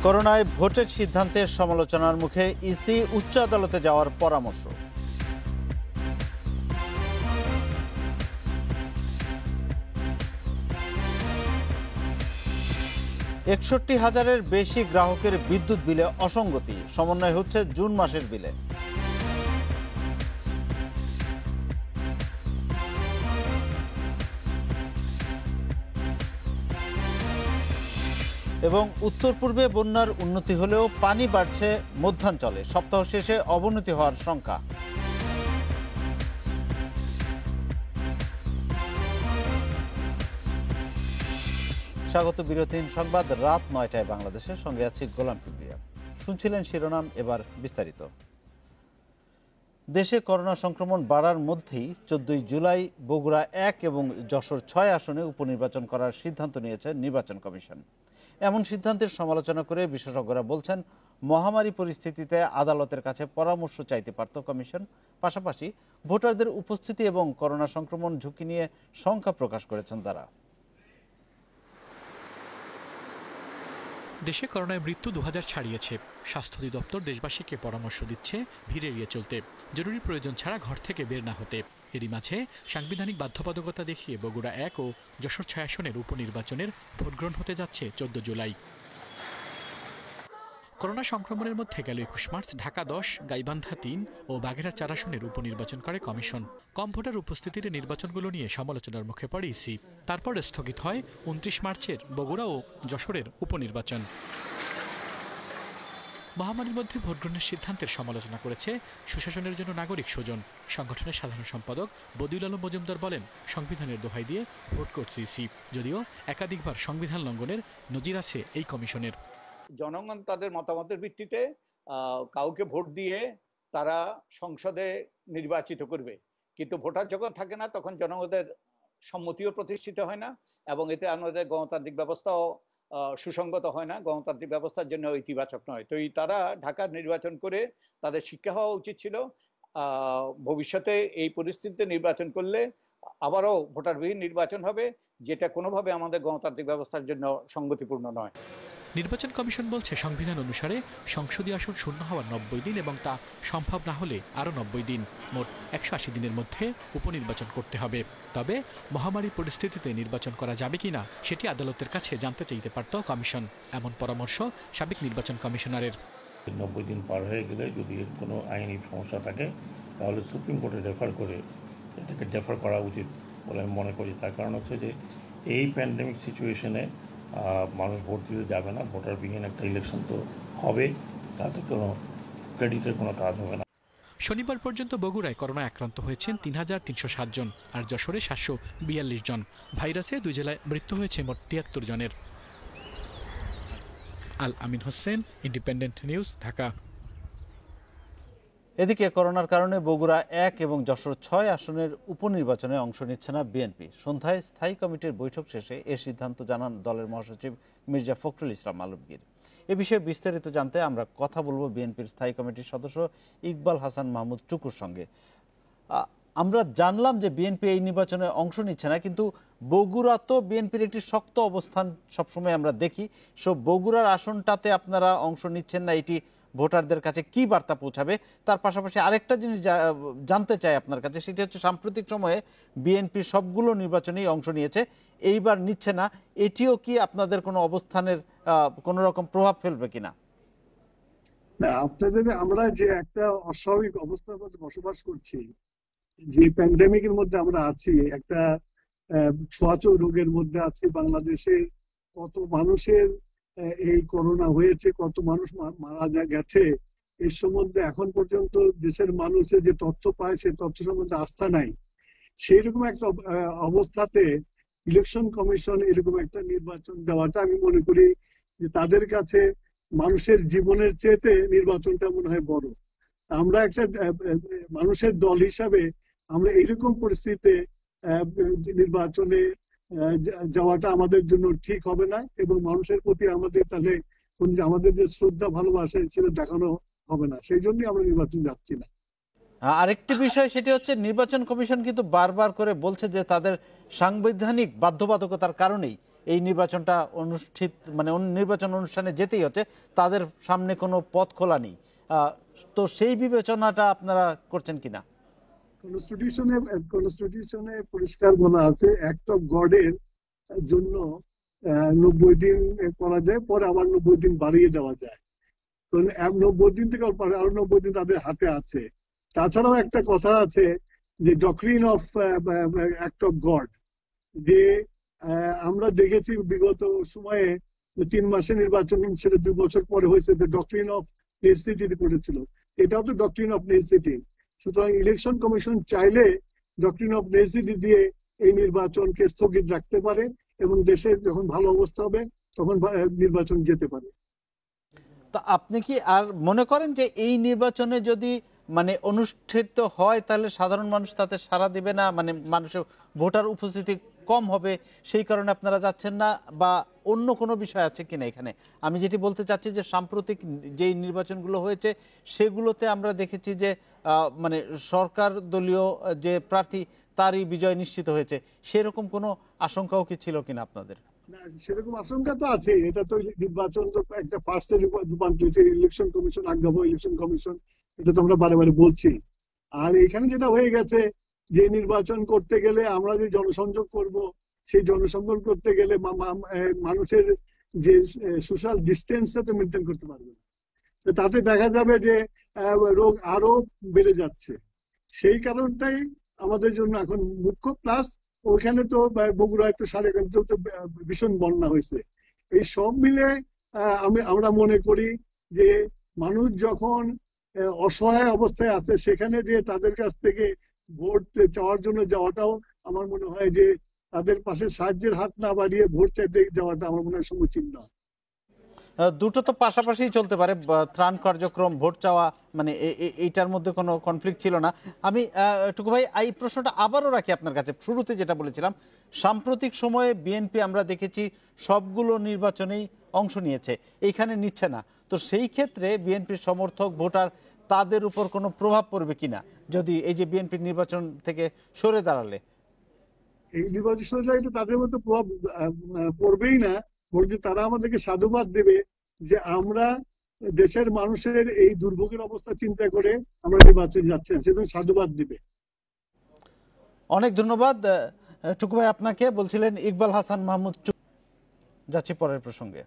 করোনায় ভোটের সিদ্ধান্তের সমালোচনার মুখে ইসি উচ্চ আদালতে যাওয়ার পরামর্শ। একষট্টি হাজারের বেশি গ্রাহকের বিদ্যুৎ বিলে অসঙ্গতি, সমন্বয় হচ্ছে জুন মাসের বিলে। এবং উত্তর পূর্বে বন্যার উন্নতি হলেও পানি বাড়ছে মধ্যাঞ্চলে, সপ্তাহ শেষে অবনতি হওয়ার শঙ্কা। স্বাগত বিরতিহীন সংবাদ, রাত ৯টায় বাংলাদেশের সঙ্গে আছি গোলাম কিবরিয়া। শুনছিলেন শিরোনাম, এবার বিস্তারিত। দেশে করোনা সংক্রমণ বাড়ার মধ্যেই 14 জুলাই বগুড়া 1 এবং যশোর 6 আসনে উপনির্বাচন করার সিদ্ধান্ত নিয়েছে নির্বাচন কমিশন। এমন সিদ্ধান্তের সমালোচনা করে বিশেষজ্ঞরা বলছেন, মহামারী পরিস্থিতিতে আদালতের কাছে পরামর্শ চাইতে পারত কমিশন। পাশাপাশি ভোটারদের উপস্থিতি এবং করোনা সংক্রমণ ঝুঁকি নিয়ে শঙ্কা প্রকাশ করেছেন তারা। দেশে করোনায় মৃত্যু 2000 ছাড়িয়েছে। স্বাস্থ্য অধিদপ্তর দেশবাসীকে পরামর্শ দিচ্ছে ভিড় এড়িয়ে চলতে, জরুরি প্রয়োজন ছাড়া ঘর থেকে বের না হতে। এরই মাঝে সাংবিধানিক বাধ্যবাধকতা দেখিয়ে বগুড়া 1 ও যশোর 6 আসনের উপনির্বাচনের ভোটগ্রহণ হতে যাচ্ছে 14 জুলাই। করোনা সংক্রমণের মধ্যে গেল 21 মার্চ ঢাকা 10, গাইবান্ধা 3 ও বাগেরহাট 4 আসনের উপনির্বাচন করে কমিশন। কম ভোটার উপস্থিতিতে নির্বাচনগুলো নিয়ে সমালোচনার মুখে পড়ে ইসি। তারপর স্থগিত হয় 29 মার্চের বগুড়া ও যশোরের উপনির্বাচন। মহামারীর মধ্যে ভোটগ্রহণের সিদ্ধান্তের সমালোচনা করেছে সুশাসনের জন্য নাগরিক সুজন সংগঠনের সাধারণ সম্পাদক বদিউল আলম মজুমদার বলেন, সংবিধানের দোহাই দিয়ে ভোট করছে ইসি, যদিও একাধিকবার সংবিধান লঙ্ঘনের নজির আছে এই কমিশনের। জনগণ তাদের মতামতের ভিত্তিতে কাউকে ভোট দিয়ে তারা সংসদে নির্বাচিত করবে, কিন্তু ভোটার যখন থাকে না তখন জনগণের সম্মতিও প্রতিষ্ঠিত হয় না এবং এতে আমাদের গণতান্ত্রিক ব্যবস্থাও সুসংগত হয় না, গণতান্ত্রিক ব্যবস্থার জন্য ইতিবাচক নয়। তো তারা ঢাকার নির্বাচন করে তাদের শিক্ষা হওয়া উচিত ছিল। ভবিষ্যতে এই পরিস্থিতিতে নির্বাচন করলে আবারও ভোটারবিহীন নির্বাচন হবে, যেটা কোনোভাবে আমাদের গণতান্ত্রিক ব্যবস্থার জন্য সঙ্গতিপূর্ণ নয়। নির্বাচন কমিশন বলছে, সংবিধান অনুসারে সংসদীয় আসন শূন্য হওয়ার 90 দিন এবং তা সম্ভব না হলে আরও 90 দিন, মোট 180 দিনের মধ্যে উপনির্বাচন করতে হবে। তবে মহামারী পরিস্থিতিতে নির্বাচন করা যাবে কিনা সেটি আদালতের কাছে জানতে চাইতে পারত কমিশন, এমন পরামর্শ সাবেক নির্বাচন কমিশনারের। 90 দিন পার হয়ে গেলে যদি এর কোনো আইনি সমস্যা থাকে তাহলে সুপ্রিম কোর্টে রেফার করে এটাকে ডেফার করা উচিত বলে আমি মনে করি। তার কারণ হচ্ছে যে এই প্যান্ডেমিক সিচুয়েশনে মানুষ ভোট দিতে যাবে না, ভোটারবিহীন একটা ইলেকশন তো হবে, তাতে কোনো ক্রেডিটের কোনো কাজ হবে না। শনিবার পর্যন্ত বগুড়ায় করোনায় আক্রান্ত হয়েছেন 3360 জন আর যশোরে 742 জন। ভাইরাসে 2 জেলায় মৃত্যু হয়েছে মোট 73 জনের। আল আমিন হোসেন, ইন্ডিপেন্ডেন্ট নিউজ, ঢাকা। এদিকে করোনার কারণে বগুড়া 1 এবং যশোর 6 আসনের উপনির্বাচনে অংশ নিচ্ছে না বিএনপি। সন্ধ্যায় স্থায়ী কমিটির বৈঠক শেষে এ সিদ্ধান্ত জানান দলের মহাসচিব মির্জা ফখরুল ইসলাম আলমগীর। এ বিষয়ে বিস্তারিত জানতে আমরা কথা বলবো বিএনপির স্থায়ী কমিটির সদস্য ইকবাল হাসান মাহমুদ টুকুর সঙ্গে। আমরা জানলাম যে বিএনপি এই নির্বাচনে অংশ নিচ্ছে না, কিন্তু বগুড়া তো বিএনপির একটি শক্ত অবস্থান সবসময় আমরা দেখি। বগুড়ার আসনটাতে আপনারা অংশ নিচ্ছেন না, এটি ভোটারদের কাছে কি বার্তা পৌঁছাবে? তার পাশাপাশি আরেকটা জিনিস জানতে চাই আপনার কাছে, সেটি হচ্ছে সাম্প্রতিক সময়ে বিএনপি সবগুলো নির্বাচনেই অংশ নিয়েছে, এইবার নিচ্ছে না, এটিও কি আপনাদের কোনো অবস্থানের কোনো রকম প্রভাব ফেলবে কিনা? না, আপনাদের আমরা যে একটা অস্বাভাবিক অবস্থার মধ্যে বসবাস করছি, যে প্যান্ডেমিকের মধ্যে আমরা আছি, একটা ছোঁয়াচে রোগের মধ্যে আছি বাংলাদেশে, কত মানুষের এই করোনা হয়েছে, কত মানুষ মারা গেছে, এর সম্বন্ধে এখন পর্যন্ত দেশের মানুষের যে তথ্য পায় সে তথ্য সম্বন্ধে আস্থা নাই। সেই রকম একটা অবস্থাতে ইলেকশন কমিশন এরকম একটা নির্বাচন দেওয়াটা আমি মনে করি যে তাদের কাছে মানুষের জীবনের চেয়েতে নির্বাচনটা মনে হয় বড়। আমরা একটা মানুষের দল হিসাবে আমরা এইরকম পরিস্থিতিতে নির্বাচনে যাওয়াটা আমাদের জন্য ঠিক হবে না এবং মানুষের প্রতি আমাদের তাহলে আমাদের যে শ্রদ্ধা ভালোবাসা সেটা দেখানো হবে না, সেই জন্যই আমরা নির্বাচন যাচ্ছি না। আরেকটি বিষয় সেটি হচ্ছে নির্বাচন কমিশন কিন্তু বারবার করে বলছে যে তাদের সাংবিধানিক বাধ্যবাধকতার কারণেই এই নির্বাচনটা নির্বাচন অনুষ্ঠানে যেতেই হচ্ছে, তাদের সামনে কোনো পথ খোলা নেই। তো সেই বিবেচনাটা আপনারা করছেন কিনা? কনস্টিটিউশনে পরিষ্কার বলা আছে অ্যাক্ট অফ গডের জন্য 90 দিন করা যায়, পরে আবার 90 দিন বাড়িয়ে দেওয়া যায়। তো 90 দিন থেকে আরো 90 দিন তাদের হাতে আছে। তাছাড়াও একটা কথা আছে যে doctrine of act of god, যে আমরা দেখেছি বিগত সময়ে 3 মাসে নির্বাচন সেটা 2 বছর পরে হয়েছে, ডক্ট্রিন অফ নেসেসিটি করেছিল। এটাও তো ডক্ট্রিন অফ নেসেসিটি। সুতরাং ইলেকশন কমিশন চাইলে ডক্ট্রিন অফ নেসেসিটি দিয়ে এই নির্বাচনকে স্থগিত রাখতে পারে এবং দেশের যখন ভালো অবস্থা হবে তখন নির্বাচন যেতে পারে। তা আপনি কি আর মনে করেন যে এই নির্বাচনে যদি অনুষ্ঠিত হয় তাহলে সাধারণ মানুষ তাতে সাড়া দিবে না, মানুষের ভোটার উপস্থিতি কম হবে, সেই কারণে আপনারা যাচ্ছেন না, বা অন্য কোনো বিষয় আছে কিনা এখানে? আমি যেটি বলতে চাচ্ছি যে সাম্প্রতিক যেই নির্বাচনগুলো হয়েছে সেগুলোতে আমরা দেখেছি যে সরকার দলীয় যে প্রার্থী তারই বিজয় নিশ্চিত হয়েছে, সেরকম কোনো আশঙ্কাও কি ছিল কিনা আপনাদের? না, সেরকম আশঙ্কা তো আছে। এটা তো নির্বাচন তো একটা ফার্স্টে রূপান্তরিত, ইলেকশন কমিশন আজ্ঞাবহ ইলেকশন কমিশন, এটা তো আমরা বারে বারে বলছি। আর এখানে যেটা হয়ে গেছে যে নির্বাচন করতে গেলে আমরা যে জনসংযোগ করব, সেই জনসংযোগ করতে গেলে মানুষের যে সোশ্যাল ডিস্টেন্সটা তো মেনটেন করতে পারবে না। তাতে দেখা যাবে যে রোগ আরো বেড়ে যাচ্ছে। সেই কারণটাই আমাদের জন্য এখন মুখ্য। প্লাস ওইখানে তো বগুড়ায় তো ভীষণ বন্যা হয়েছে। এই সব মিলে আমরা মনে করি যে মানুষ যখন অসহায় অবস্থায় আছে সেখানে যে তাদের কাছ থেকে ভোট চাওয়ার জন্য যাওয়াটাও আমার মনে হয় যে তাদের পাশে সাহায্যের হাত না বাড়িয়ে ভোট চাইতে যাওয়াটা আমার মনে হয় সমীচীন নয়। দুটো তো পাশাপাশি চলতে পারে, ত্রাণ কার্যক্রম, ভোট চাওয়া, এইটার মধ্যে কোনো কনফ্লিক্ট ছিল না। আমি টুকু ভাই এই প্রশ্নটা আবারও রাখি আপনার কাছে। শুরুতে যেটা বলেছিলাম, সাম্প্রতিক সময়ে বিএনপি আমরা দেখেছি সবগুলো নির্বাচনেই অংশ নিয়েছে, এইখানে নিচ্ছে না। তো সেই ক্ষেত্রে বিএনপির সমর্থক ভোটার তাদের উপর কোনো প্রভাব পড়বে কিনা, যদি এই যে বিএনপির নির্বাচন থেকে সরে দাঁড়ালে? এই নির্বাচন তাদের মধ্যে প্রভাব পড়বেই না, বরঞ্চ তারা আমাদেরকে সাধুবাদ দেবে যে আমরা দেশের মানুষের এই দুর্ভোগের অবস্থা চিন্তা করে আমরা নির্বাচন যাচ্ছি, সেজন্য সাধুবাদ দিবে। অনেক ধন্যবাদ টুকু ভাই আপনাকে। বলছিলেন ইকবাল হাসান মাহমুদ। যাচ্ছি পরের প্রসঙ্গে।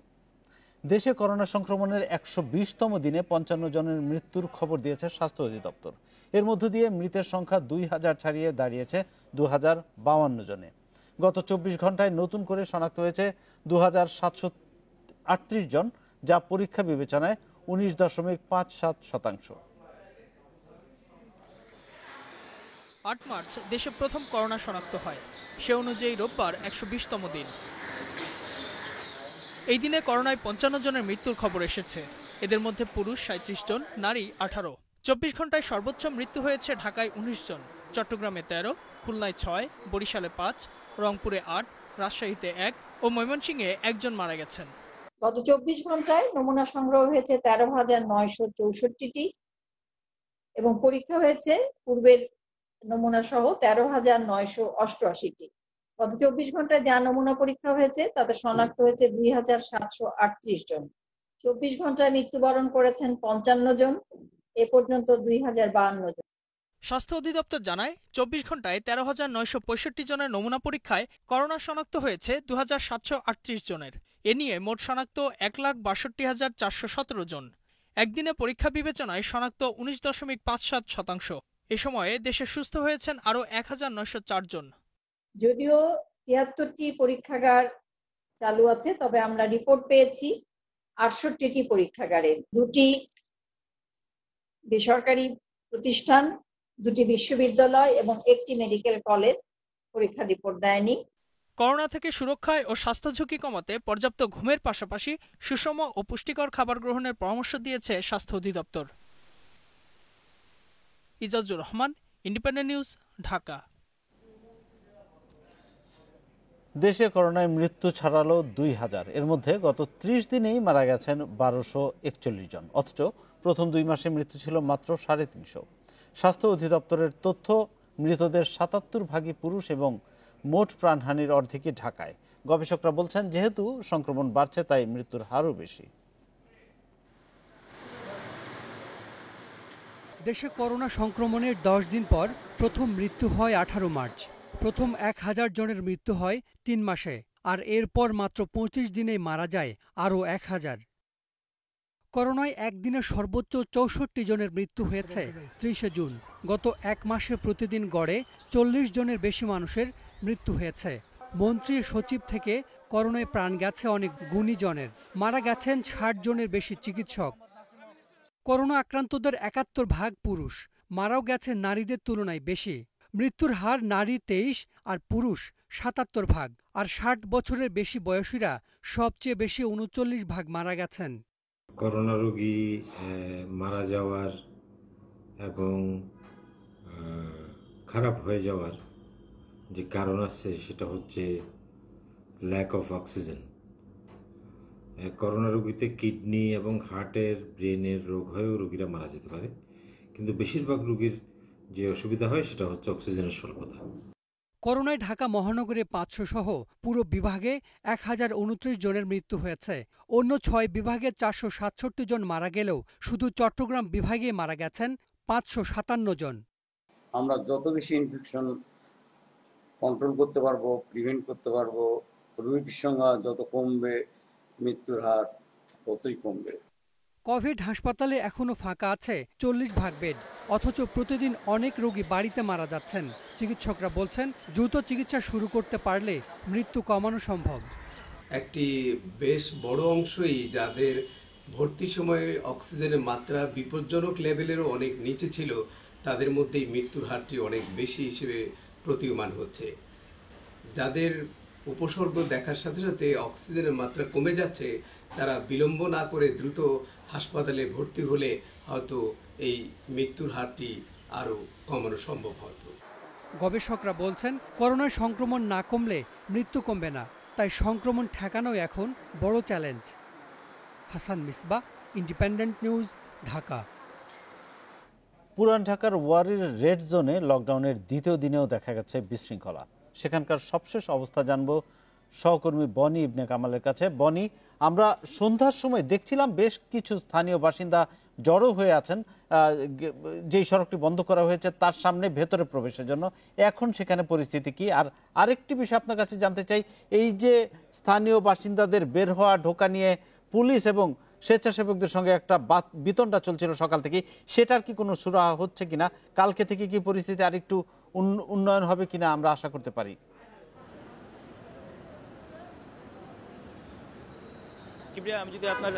দেশে করোনা সংক্রমণের 120তম দিনে 55 জনের মৃত্যুর খবর দিয়েছে স্বাস্থ্য অধিদপ্তর। এর মধ্য দিয়ে মৃতের সংখ্যা 2000 ছাড়িয়ে দাঁড়িয়েছে 2052 জনে। গত 24 ঘন্টায় নতুন করে শনাক্ত হয়েছে 2738 জন, যা পরীক্ষা বিবেচনায় 19.57%। 8 মার্চ দেশে প্রথম করোনা শনাক্ত হয়। সে অনুযায়ী রোববার 120তম দিন। এই দিনে করোনায় 55 জনের মৃত্যুর খবর এসেছে। এদের মধ্যে পুরুষ 37 জন, নারী 18। 24 ঘন্টায় সর্বোচ্চ মৃত্যু হয়েছে ঢাকায় 19 জন, চট্টগ্রামে 13, খুলনায় 6, বরিশালে 5, রংপুরে 8, রাজশাহীতে 1 ও ময়মনসিংহে 1 জন মারা গেছেন। গত 24 ঘন্টায় নমুনা সংগ্রহ হয়েছে 13,964টি এবং পরীক্ষা হয়েছে পূর্বের নমুনা সহ 13,988টি। গত 24 ঘন্টায় যা নমুনা পরীক্ষা হয়েছে তাতে শনাক্ত হয়েছে 2,738 জন। 24 ঘন্টায় মৃত্যুবরণ করেছেন 55 জন, এ পর্যন্ত 2,052 জন। স্বাস্থ্য অধিদপ্তর জানায় 24 ঘন্টায় 13,965 জনের নমুনা পরীক্ষায় করোনা শনাক্ত হয়েছে 2,738 জনের। এ নিয়ে মোট শনাক্ত 1,62,417 জন। একদিনে পরীক্ষা বিবেচনায় শনাক্ত 19.57%। এ সময়ে দেশে সুস্থ হয়েছেন আরও 1,904 জন। যদিও 73টি পরীক্ষাগার চালু আছে, তবে আমরা রিপোর্ট পেয়েছি 68টি পরীক্ষাগারে। 2টি বেসরকারি প্রতিষ্ঠান, 2টি বিশ্ববিদ্যালয় এবং 1টি মেডিকেল কলেজ পরীক্ষা রিপোর্ট দেয়নি। করোনা থেকে সুরক্ষায় ও স্বাস্থ্য ঝুঁকি কমাতে পর্যাপ্ত ঘুমের পাশাপাশি সুষম ও পুষ্টিকর খাবার গ্রহণের পরামর্শ দিয়েছে স্বাস্থ্য অধিদপ্তর। Ijazur Rahman, independent news, Dhaka. দেশে করোনায় মৃত্যু ছাড়ালো 2000। এর মধ্যে গত 30 দিনেই মারা গেছেন 1241 জন, অথচ প্রথম 2 মাসে মৃত্যু ছিল মাত্র 350। স্বাস্থ্য অধিদপ্তরের তথ্য, মৃতদের 77 ভাগই পুরুষ এবং মোট প্রাণহানির অর্ধেকই ঢাকায়। গবেষকরা বলছেন যেহেতু সংক্রমণ বাড়ছে তাই মৃত্যুর হারও বেশি। দেশে করোনা সংক্রমণের 10 দিন পর প্রথম মৃত্যু হয় 18 মার্চ। প্রথম 1000 জনের মৃত্যু হয় 3 মাসে, আর এরপর মাত্র 25 দিনেই মারা যায় আরও 1000। করোনায় একদিনে সর্বোচ্চ 64 জনের মৃত্যু হয়েছে 30 জুন। গত এক মাসে প্রতিদিন গড়ে 40 জনের বেশি মানুষের মৃত্যু হয়েছে। মন্ত্রী সচিব থেকে করোনায় প্রাণ গেছে অনেক গুণীজনের, মারা গেছেন 60 জনের বেশি চিকিৎসক। করোনা আক্রান্তদের 71% পুরুষ, মারাও গেছে নারীদের তুলনায় বেশি। মৃত্যুর হার নারী 23 আর পুরুষ 77%, আর 60 বছরের বেশি বয়সীরা সবচেয়ে বেশি 39% মারা গেছেন। করোনা রোগী মারা যাওয়ার এবং খারাপ হয়ে যাওয়ার যে কারণ আছে সেটা হচ্ছে ল্যাক অফ অক্সিজেন। করোনা রোগীতে কিডনি এবং হার্টের ব্রেনের রোগ হয়েও রোগীরা মারা যেতে পারে, কিন্তু বেশিরভাগ রোগীর যে অসুবিধা হয় সেটা হচ্ছে অক্সিজেনের স্বল্পতা। করোনায় ঢাকা মহানগরে 500 সহ পুরো বিভাগে 1029 জনের মৃত্যু হয়েছে। অন্য 6 বিভাগে 467 জন মারা গেলেও শুধু চট্টগ্রাম বিভাগে মারা গেছেন 557 জন। আমরা যত বেশি ইনফেকশন কন্ট্রোল করতে পারবো, প্রিভেন্ট করতে পারবো, রোগীর সংখ্যা যত কমবে মৃত্যুর হার ততই কমবে। কোভিড হাসপাতালে এখনো ফাঁকা আছে 40% বেড, অথচ প্রতিদিন অনেক রোগী বাড়িতে মারা যাচ্ছেন। চিকিৎসকরা বলছেন দ্রুত চিকিৎসা শুরু করতে পারলে মৃত্যু কমানো সম্ভব। একটি বেশ বড় অংশই যাদের ভর্তি সময়ে অক্সিজেনের মাত্রা বিপজ্জনক লেভেলেরও অনেক নিচে ছিল, তাদের মধ্যেই মৃত্যুর হারটি অনেক বেশি হিসেবে প্রতীয়মান হচ্ছে। যাদের উপসর্গ দেখার সাথে সাথে অক্সিজেনের মাত্রা কমে যাচ্ছে, তারা বিলম্ব না করে দ্রুত হাসপাতালে ভর্তি হলে হয়তো এই মৃত্যুর হারটি আরও কমানো সম্ভব হতো। গবেষকরা বলছেন করোনার সংক্রমণ না কমলে মৃত্যু কমবে না, তাই সংক্রমণ ঠেকানো এখন বড় challenge. Hasan Misbah, independent news, Dhaka. পুরান ঢাকার ওয়ারির রেড জোনে লকডাউনের দ্বিতীয় দিনেও দেখা গেছে বিশৃঙ্খলা। সেখানকার সবশেষ অবস্থা জানবো সহকর্মী বনি ইবনে কামালের কাছে। বনি, আমরা সন্ধ্যার সময় দেখছিলাম বেশ কিছু স্থানীয় বাসিন্দা জড়ো হয়ে আছেন যেই সড়কটি বন্ধ করা হয়েছে তার সামনে ভেতরে প্রবেশের জন্য। এখন সেখানে পরিস্থিতি কি? আর আরেকটি বিষয় আপনার কাছে জানতে চাই, এই যে স্থানীয় বাসিন্দাদের বের হওয়া ঢোকা নিয়ে পুলিশ এবং স্বেচ্ছাসেবকদের সঙ্গে একটা বিতণ্ডা চলছিল সকাল থেকে, সেটার কি কোনো সুরাহা হচ্ছে কিনা? কালকে থেকে কি পরিস্থিতি আরেকটু উন্নয়ন হবে কিনা আমরা আশা করতে পারি? আমি যদি আপনার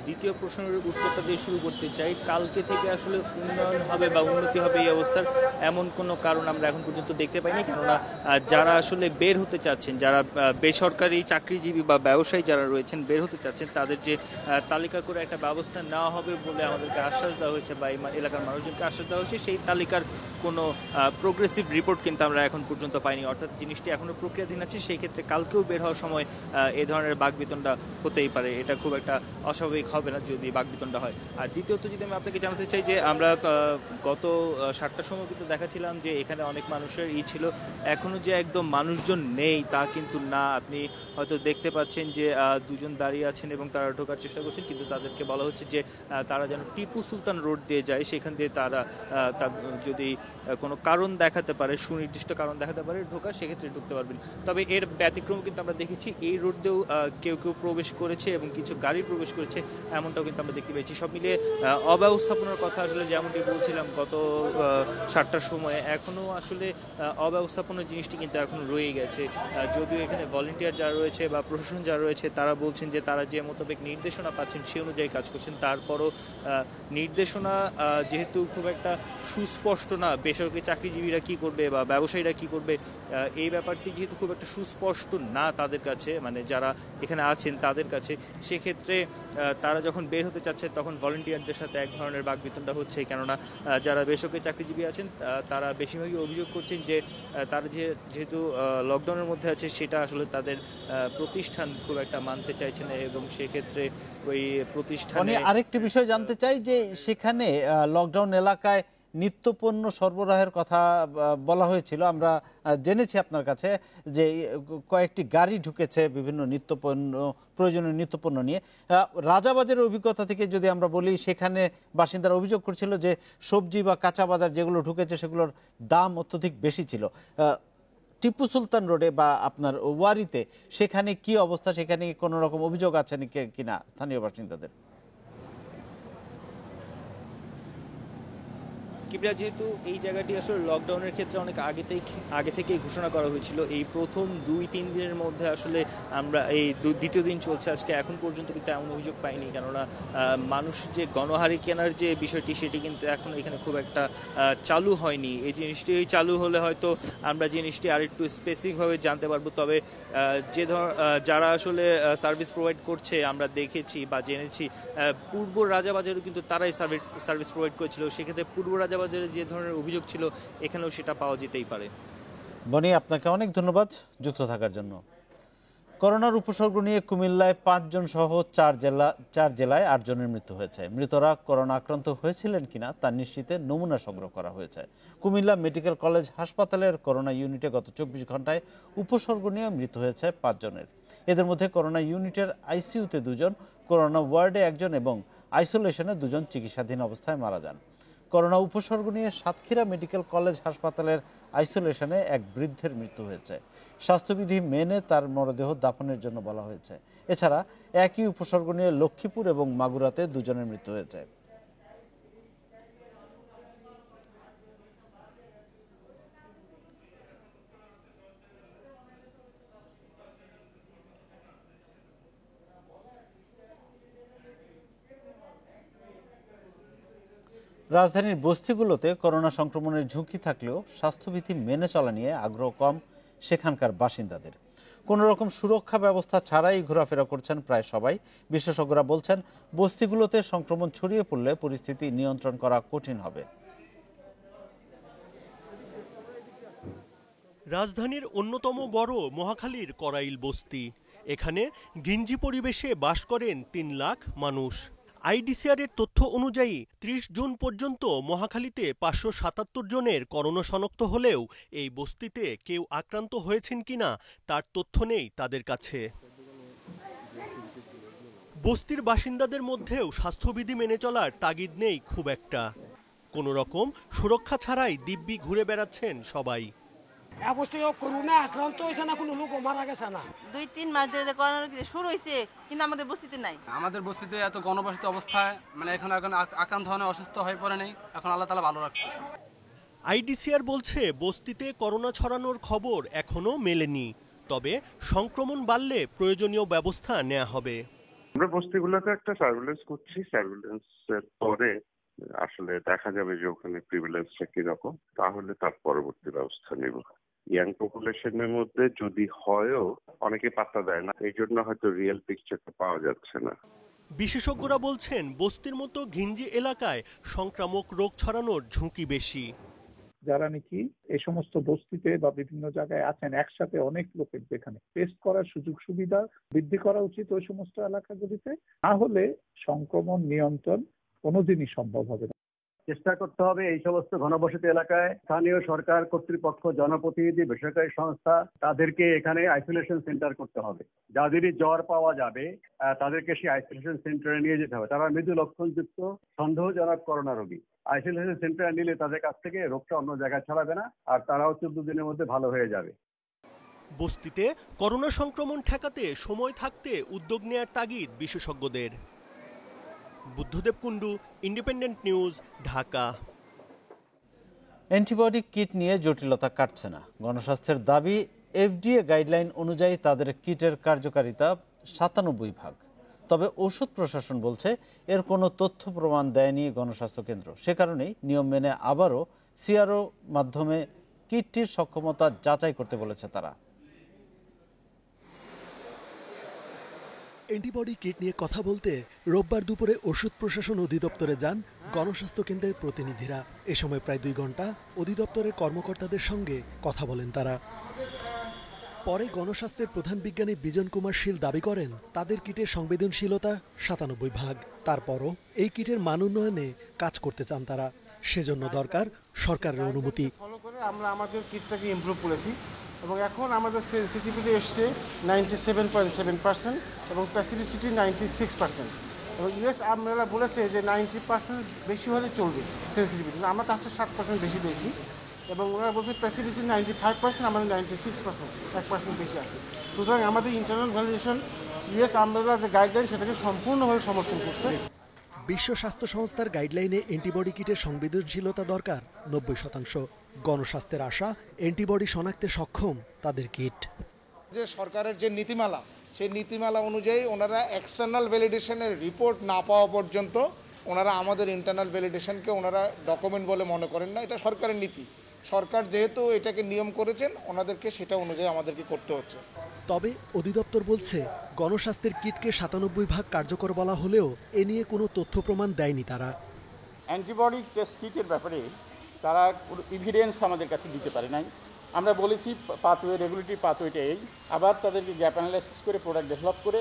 দ্বিতীয় প্রশ্নের উত্তরটা দিয়ে শুরু করতে চাই, কালকে থেকে আসলে উন্নয়ন হবে বা উন্নতি হবে এই অবস্থার এমন কোনো কারণ আমরা এখন পর্যন্ত দেখতে পাইনি। কেননা যারা আসলে বের হতে চাচ্ছেন, যারা বেসরকারি চাকরিজীবী বা ব্যবসায়ী যারা রয়েছেন বের হতে চাচ্ছেন, তাদের যে তালিকা করে একটা ব্যবস্থা নেওয়া হবে বলে আমাদেরকে আশ্বাস দেওয়া হয়েছে বা এই এলাকার মানুষজনকে আশ্বাস দেওয়া হয়েছে, সেই তালিকার কোনো প্রোগ্রেসিভ রিপোর্ট কিন্তু আমরা এখন পর্যন্ত পাইনি। অর্থাৎ জিনিসটি এখনো প্রক্রিয়াধীন আছে। সেই ক্ষেত্রে কালকেও বের হওয়ার সময় এ ধরনের বাকবিতণ্ডা হতেই পারে, এটা খুব একটা অস্বাভাবিক হবে না যদি বাকবিতণ্ডা হয়। আর দ্বিতীয়ত যদি আমি আপনাকে জানাতে চাই যে আমরা গত 7টার সময় কিন্তু দেখাচ্ছিলাম যে এখানে অনেক মানুষের ছিল, এখনো যে একদম মানুষজন নেই তা কিন্তু না। আপনি হয়তো দেখতে পাচ্ছেন যে দুজন দাঁড়িয়ে আছেন এবং তারা ঢোকার চেষ্টা করছেন, কিন্তু তাদেরকে বলা হচ্ছে যে তারা যেন টিপু সুলতান রোড দিয়ে যায়, সেখান দিয়ে তারা যদি কোনো কারণ দেখাতে পারে, সুনির্দিষ্ট কারণ দেখাতে পারে ঢোকার, সেক্ষেত্রে ঢুকতে পারবেন। তবে এর ব্যতিক্রম কিন্তু আমরা দেখেছি, এই রোড দিয়েও কেউ কেউ প্রবেশ করেছে এবং কিছু গাড়ি প্রবেশ করেছে, এমনটাও কিন্তু আমরা দেখতে পেয়েছি। সব মিলিয়ে অব্যবস্থাপনার কথা আসলে যেমনটি বলছিলাম গত 7টার সময়, এখনও আসলে অব্যবস্থাপনার জিনিসটি কিন্তু এখনো রয়ে গেছে। যদিও এখানে ভলেন্টিয়ার যারা রয়েছে বা প্রশাসন যারা রয়েছে তারা বলছেন যে তারা যে মোতাবেক নির্দেশনা পাচ্ছেন সে অনুযায়ী কাজ করছেন, তারপরও নির্দেশনা যেহেতু খুব একটা সুস্পষ্ট না, বেসরকারি চাকরিজীবীরা কি করবে বা ব্যবসায়ীরা কি করবে এই ব্যাপারটি যেহেতু খুব একটা সুস্পষ্ট না তাদের কাছে, মানে যারা এখানে আছেন তাদের কাছে, সেক্ষেত্রে তারা যখন বের হতে চাচ্ছে তখন ভলেন্টিয়ারদের সাথে এক ধরনের বাকবিতণ্ডা হচ্ছে। কেননা যারা বেসরকারি চাকরিজীবী আছেন তারা বেশিরভাগই অভিযোগ করছেন যে তারা যেহেতু লকডাউনের মধ্যে আছে সেটা আসলে তাদের প্রতিষ্ঠান খুব একটা মানতে চাইছে না, এবং সেক্ষেত্রে ওই প্রতিষ্ঠানে আরেকটি বিষয় জানতে চাই যে সেখানে লকডাউন এলাকায় নিত্যপণ্য সরবরাহের কথা বলা হয়েছিল। আমরা জেনেছি আপনার কাছে যে কয়েকটি গাড়ি ঢুকেছে বিভিন্ন প্রয়োজনীয় নিত্যপণ্য নিয়ে। রাজাবাজারের অভিজ্ঞতা থেকে যদি আমরা বলি, সেখানে বাসিন্দারা অভিযোগ করছিল যে সবজি বা কাঁচা বাজার যেগুলো ঢুকেছে সেগুলোর দাম অত্যধিক বেশি ছিল। টিপু সুলতান রোডে বা আপনার ওয়ারিতে সেখানে কি অবস্থা? সেখানে কোনো রকম অভিযোগ আছে কিনা স্থানীয় বাসিন্দাদের? কিবরিয়া, যেহেতু এই জায়গাটি আসলে লকডাউনের ক্ষেত্রে অনেক আগে থেকেই ঘোষণা করা হয়েছিল, এই প্রথম 2-3 দিনের মধ্যে আসলে আমরা এই দ্বিতীয় দিন চলছে আজকে, এখন পর্যন্ত কিন্তু এমন অভিযোগ পাইনি। কেননা মানুষ যে গণহারে কেনার যে বিষয়টি সেটি কিন্তু এখন এখানে খুব একটা চালু হয়নি। এই জিনিসটি চালু হলে হয়তো আমরা জিনিসটি আর একটু স্পেসিফিকভাবে জানতে পারবো। তবে যারা আসলে সার্ভিস প্রোভাইড করছে আমরা দেখেছি বা জেনেছি, পূর্ব রাজাবাজারেও কিন্তু তারাই সার্ভিস প্রোভাইড করেছিল। সেক্ষেত্রে পূর্ব রাজাবাজারে যে ধরনের অভিযোগ ছিল এখানেও সেটা পাওয়া যেতেই পারে। বনি, আপনাকে অনেক ধন্যবাদ যুক্ত থাকার জন্য। করোনার উপসর্গ নিয়ে কুমিল্লায় 5 জন সহ 4 জেলায় 8 জনের মৃত্যু হয়েছে। মৃতরা করোনা আক্রান্ত হয়েছিলেন কিনা তা নিশ্চিতে নমুনা সংগ্রহ করা হয়েছে। কুমিল্লা মেডিকেল কলেজ হাসপাতালের করোনা ইউনিটে গত 24 ঘন্টায় উপসর্গ নিয়ে মৃত্যু হয়েছে 5 জনের। এদের মধ্যে করোনা ইউনিটের আইসিইউতে 2 জন, করোনা ওয়ার্ডে 1 জন এবং আইসোলেশনে 2 জন চিকিৎসাধীন অবস্থায় মারা যান। করোনা উপসর্গ নিয়ে সাতক্ষীরা মেডিকেল কলেজ হাসপাতালের আইসোলেশনে এক বৃদ্ধের মৃত্যু হয়েছে। স্বাস্থ্যবিধি মেনে তার মরদেহ দাফনের জন্য বলা হয়েছে। এছাড়া একই উপসর্গ নিয়ে লক্ষ্মীপুর এবং মাগুরাতে 2 জনের মৃত্যু হয়েছে। রাজধানীর বস্তিগুলোতে করোনা সংক্রমণের ঝুঁকি থাকলেও স্বাস্থ্যবিধি মেনে চলা নিয়ে আগ্রহ কম সেখানকার বাসিন্দাদের। কোনো রকম সুরক্ষা ব্যবস্থা ছাড়াই ঘোরাফেরা করছেন প্রায় সবাই। বিশেষজ্ঞরা বলছেন, বস্তিগুলোতে সংক্রমণ ছড়িয়ে পড়লে পরিস্থিতি নিয়ন্ত্রণ করা কঠিন হবে। রাজধানীর অন্যতম বড় মহাখালীর করাইল বস্তি। এখানে ঘিঞ্জি পরিবেশে বাস করেন 3 লাখ মানুষ। আইডিসিআরের তথ্য অনুযায়ী 30 জুন পর্যন্ত মহাখালীতে 577 জনের করোনা শনাক্ত হলেও এই বস্তিতে কেউ আক্রান্ত হয়েছেন কিনা তার তথ্য নেই তাদের কাছে। বস্তির বাসিন্দাদের মধ্যেও স্বাস্থ্যবিধি মেনে চলার তাগিদ নেই খুব একটা। কোনো রকম সুরক্ষা ছাড়াই দিব্যি ঘুরে বেড়াচ্ছেন সবাই। করোনা আক্রান্ত হয়েছে না, কোনো লোক মারা গেছে না। 2-3 মাস ধরে করোনা শুরু হয়েছে, কিন্তু আমাদের বস্তিতে নাই। আমাদের বস্তিতে এত গণবসতি অবস্থায় এখন আক্রান্ত হয়ে অসুস্থ হয়ে পড়ে নেই। এখন আল্লাহ তাআলা ভালো রাখছে। আইডিসিআর বলছে বস্তিতে করোনা ছড়ানোর খবর এখনো মেলেনি, তবে সংক্রমণ বাড়লে প্রয়োজনীয় ব্যবস্থা নেওয়া হবে। আমরা বস্তিগুলোতে একটা সার্ভিলেন্স করছি। সার্ভিলেন্সের পরে আসলে দেখা যাবে যে ওখানে প্রিভিলেন্সটা কিরকম, তাহলে তার পরবর্তী ব্যবস্থা নেব। ইয়াং পপুলেশনের মধ্যে যদি হয়ও অনেকে পাত্তা দেয় না, এই জন্য হয়তো রিয়েল পিকচারটা পাওয়া যাচ্ছে না। বিশেষজ্ঞরা বলছেন, বস্তির মতো ঘিঞ্জি এলাকায় সংক্রামক রোগ ছড়ানোর ঝুঁকি বেশি। যারা নাকি এই সমস্ত বস্তিতে বা বিভিন্ন জায়গায় আছেন, একসাথে অনেক লোকের যেখানে টেস্ট করার সুযোগ সুবিধা বৃদ্ধি করা উচিত ওই সমস্ত এলাকাগুলিতে। না হলে সংক্রমণ নিয়ন্ত্রণ কোনোদিনই সম্ভব হবে না। চেষ্টা করতে হবে এই সমস্ত ঘনবসতি এলাকায় স্থানীয় সরকার কর্তৃপক্ষ, জনপ্রতিনিধি, বেসরকারি সংস্থা, তাদেরকে এখানে আইসোলেশন সেন্টার করতে হবে। যাদেরই জ্বর পাওয়া যাবে তাদেরকে সেই আইসোলেশন সেন্টারে নিয়ে যেতে হবে। তারা মৃদু লক্ষণযুক্ত সন্দেহজনক করোনা রোগী। আইসোলেশন সেন্টারে নিলে তাদের কাছ থেকে রোগটা অন্য জায়গায় ছড়াবে না, আর তারাও 14 দিনের মধ্যে ভালো হয়ে যাবে। বস্তিতে করোনা সংক্রমণ ঠেকাতে সময় থাকতে উদ্যোগ নেয়ার তাগিদ বিশেষজ্ঞদের। Buddhadeb Kundu, independent news, Dhaka. Antibody kit নিয়ে জটিলতা কাটছে না। গণস্বাস্থ্যের দাবি, এফডিএ গাইডলাইন অনুযায়ী তাদের কিটের কার্যকারিতা 97%। তবে ঔষধ প্রশাসন বলছে এর কোনো তথ্য প্রমাণ দেয়নি গণস্বাস্থ্য কেন্দ্র। সে কারণেই নিয়ম মেনে আবারও সিআরও মাধ্যমে কিটটির সক্ষমতা যাচাই করতে বলেছে তারা। অ্যান্টিবডি কিট নিয়ে কথা বলতে রোববার দুপুরে ওষুধ প্রশাসন অধিদপ্তরে যান গণস্বাস্থ্য কেন্দ্রের প্রতিনিধিরা। এ সময় প্রায় 2 ঘন্টা অধিদপ্তরের কর্মকর্তাদের সঙ্গে কথা বলেন তারা। পরে গণস্বাস্থ্যের প্রধান বিজ্ঞানী বিজন কুমার শীল দাবি করেন তাদের কিটের সংবেদনশীলতা 97%। তারপরও এই কিটের মান উন্নয়নে কাজ করতে চান তারা। সেজন্য দরকার সরকারের অনুমতি। ফলো করে আমরা আমাদের কিটটাকে ইমপ্রুভ করেছি এবং এখন আমাদের সেনসিটিভিটি এসছে 97.7% এবং স্পেসিফিসিটি 96%। এবং ইউএস আমরা বলেছে যে 90% বেশি হলে চলবে সেনসিটিভিটি, আমরা তার 60% বেশি পেয়েছি এবং ওরা বলছে স্পেসিফিসিটি 95%, আমাদের 96%, 1% বেশি আছে। সুতরাং আমাদের ইন্টারনাল ভ্যালিডেশন ইউএস আমরালা যে গাইডলাইন সেটাকে সম্পূর্ণভাবে সমর্থন করছে। বিশ্ব স্বাস্থ্য সংস্থার গাইডলাইনে অ্যান্টিবডি কিটের সংবেদনশীলতা দরকার 90%। গণস্বাস্থ্যের আশা অ্যান্টিবডি শনাক্তে সক্ষম তাদের কিট। যে সরকারের যে নীতিমালা, সেই নীতিমালা অনুযায়ী ওনারা এক্সটার্নাল ভ্যালিডেশনের রিপোর্ট না পাওয়া পর্যন্ত ওনারা আমাদের ইন্টারনাল ভ্যালিডেশনকে ওনারা ডকুমেন্ট বলে মনে করেন না। এটা সরকারের নীতি, সরকার যেহেতু এটাকে নিয়ম করেছেন ওনাদেরকে সেটা অনুযায়ী আমাদেরকে করতে হচ্ছে। তবে অধিদপ্তর বলছে গণস্বাস্থ্যের কিটকে 97% কার্যকর বলা হলেও এ নিয়ে কোনো তথ্য প্রমাণ দেয়নি তারা। অ্যান্টিবডি টেস্ট কিটের ব্যাপারে তারা কোনো এভিডেন্স আমাদের কাছে দিতে পারে নাই। আমরা বলেছি পাথওয়ে, রেগুলেটরি পাথওয়েটা এই, আবার তাদেরকে গ্যাপ অ্যানালাইসিস করে প্রোডাক্ট ডেভেলপ করে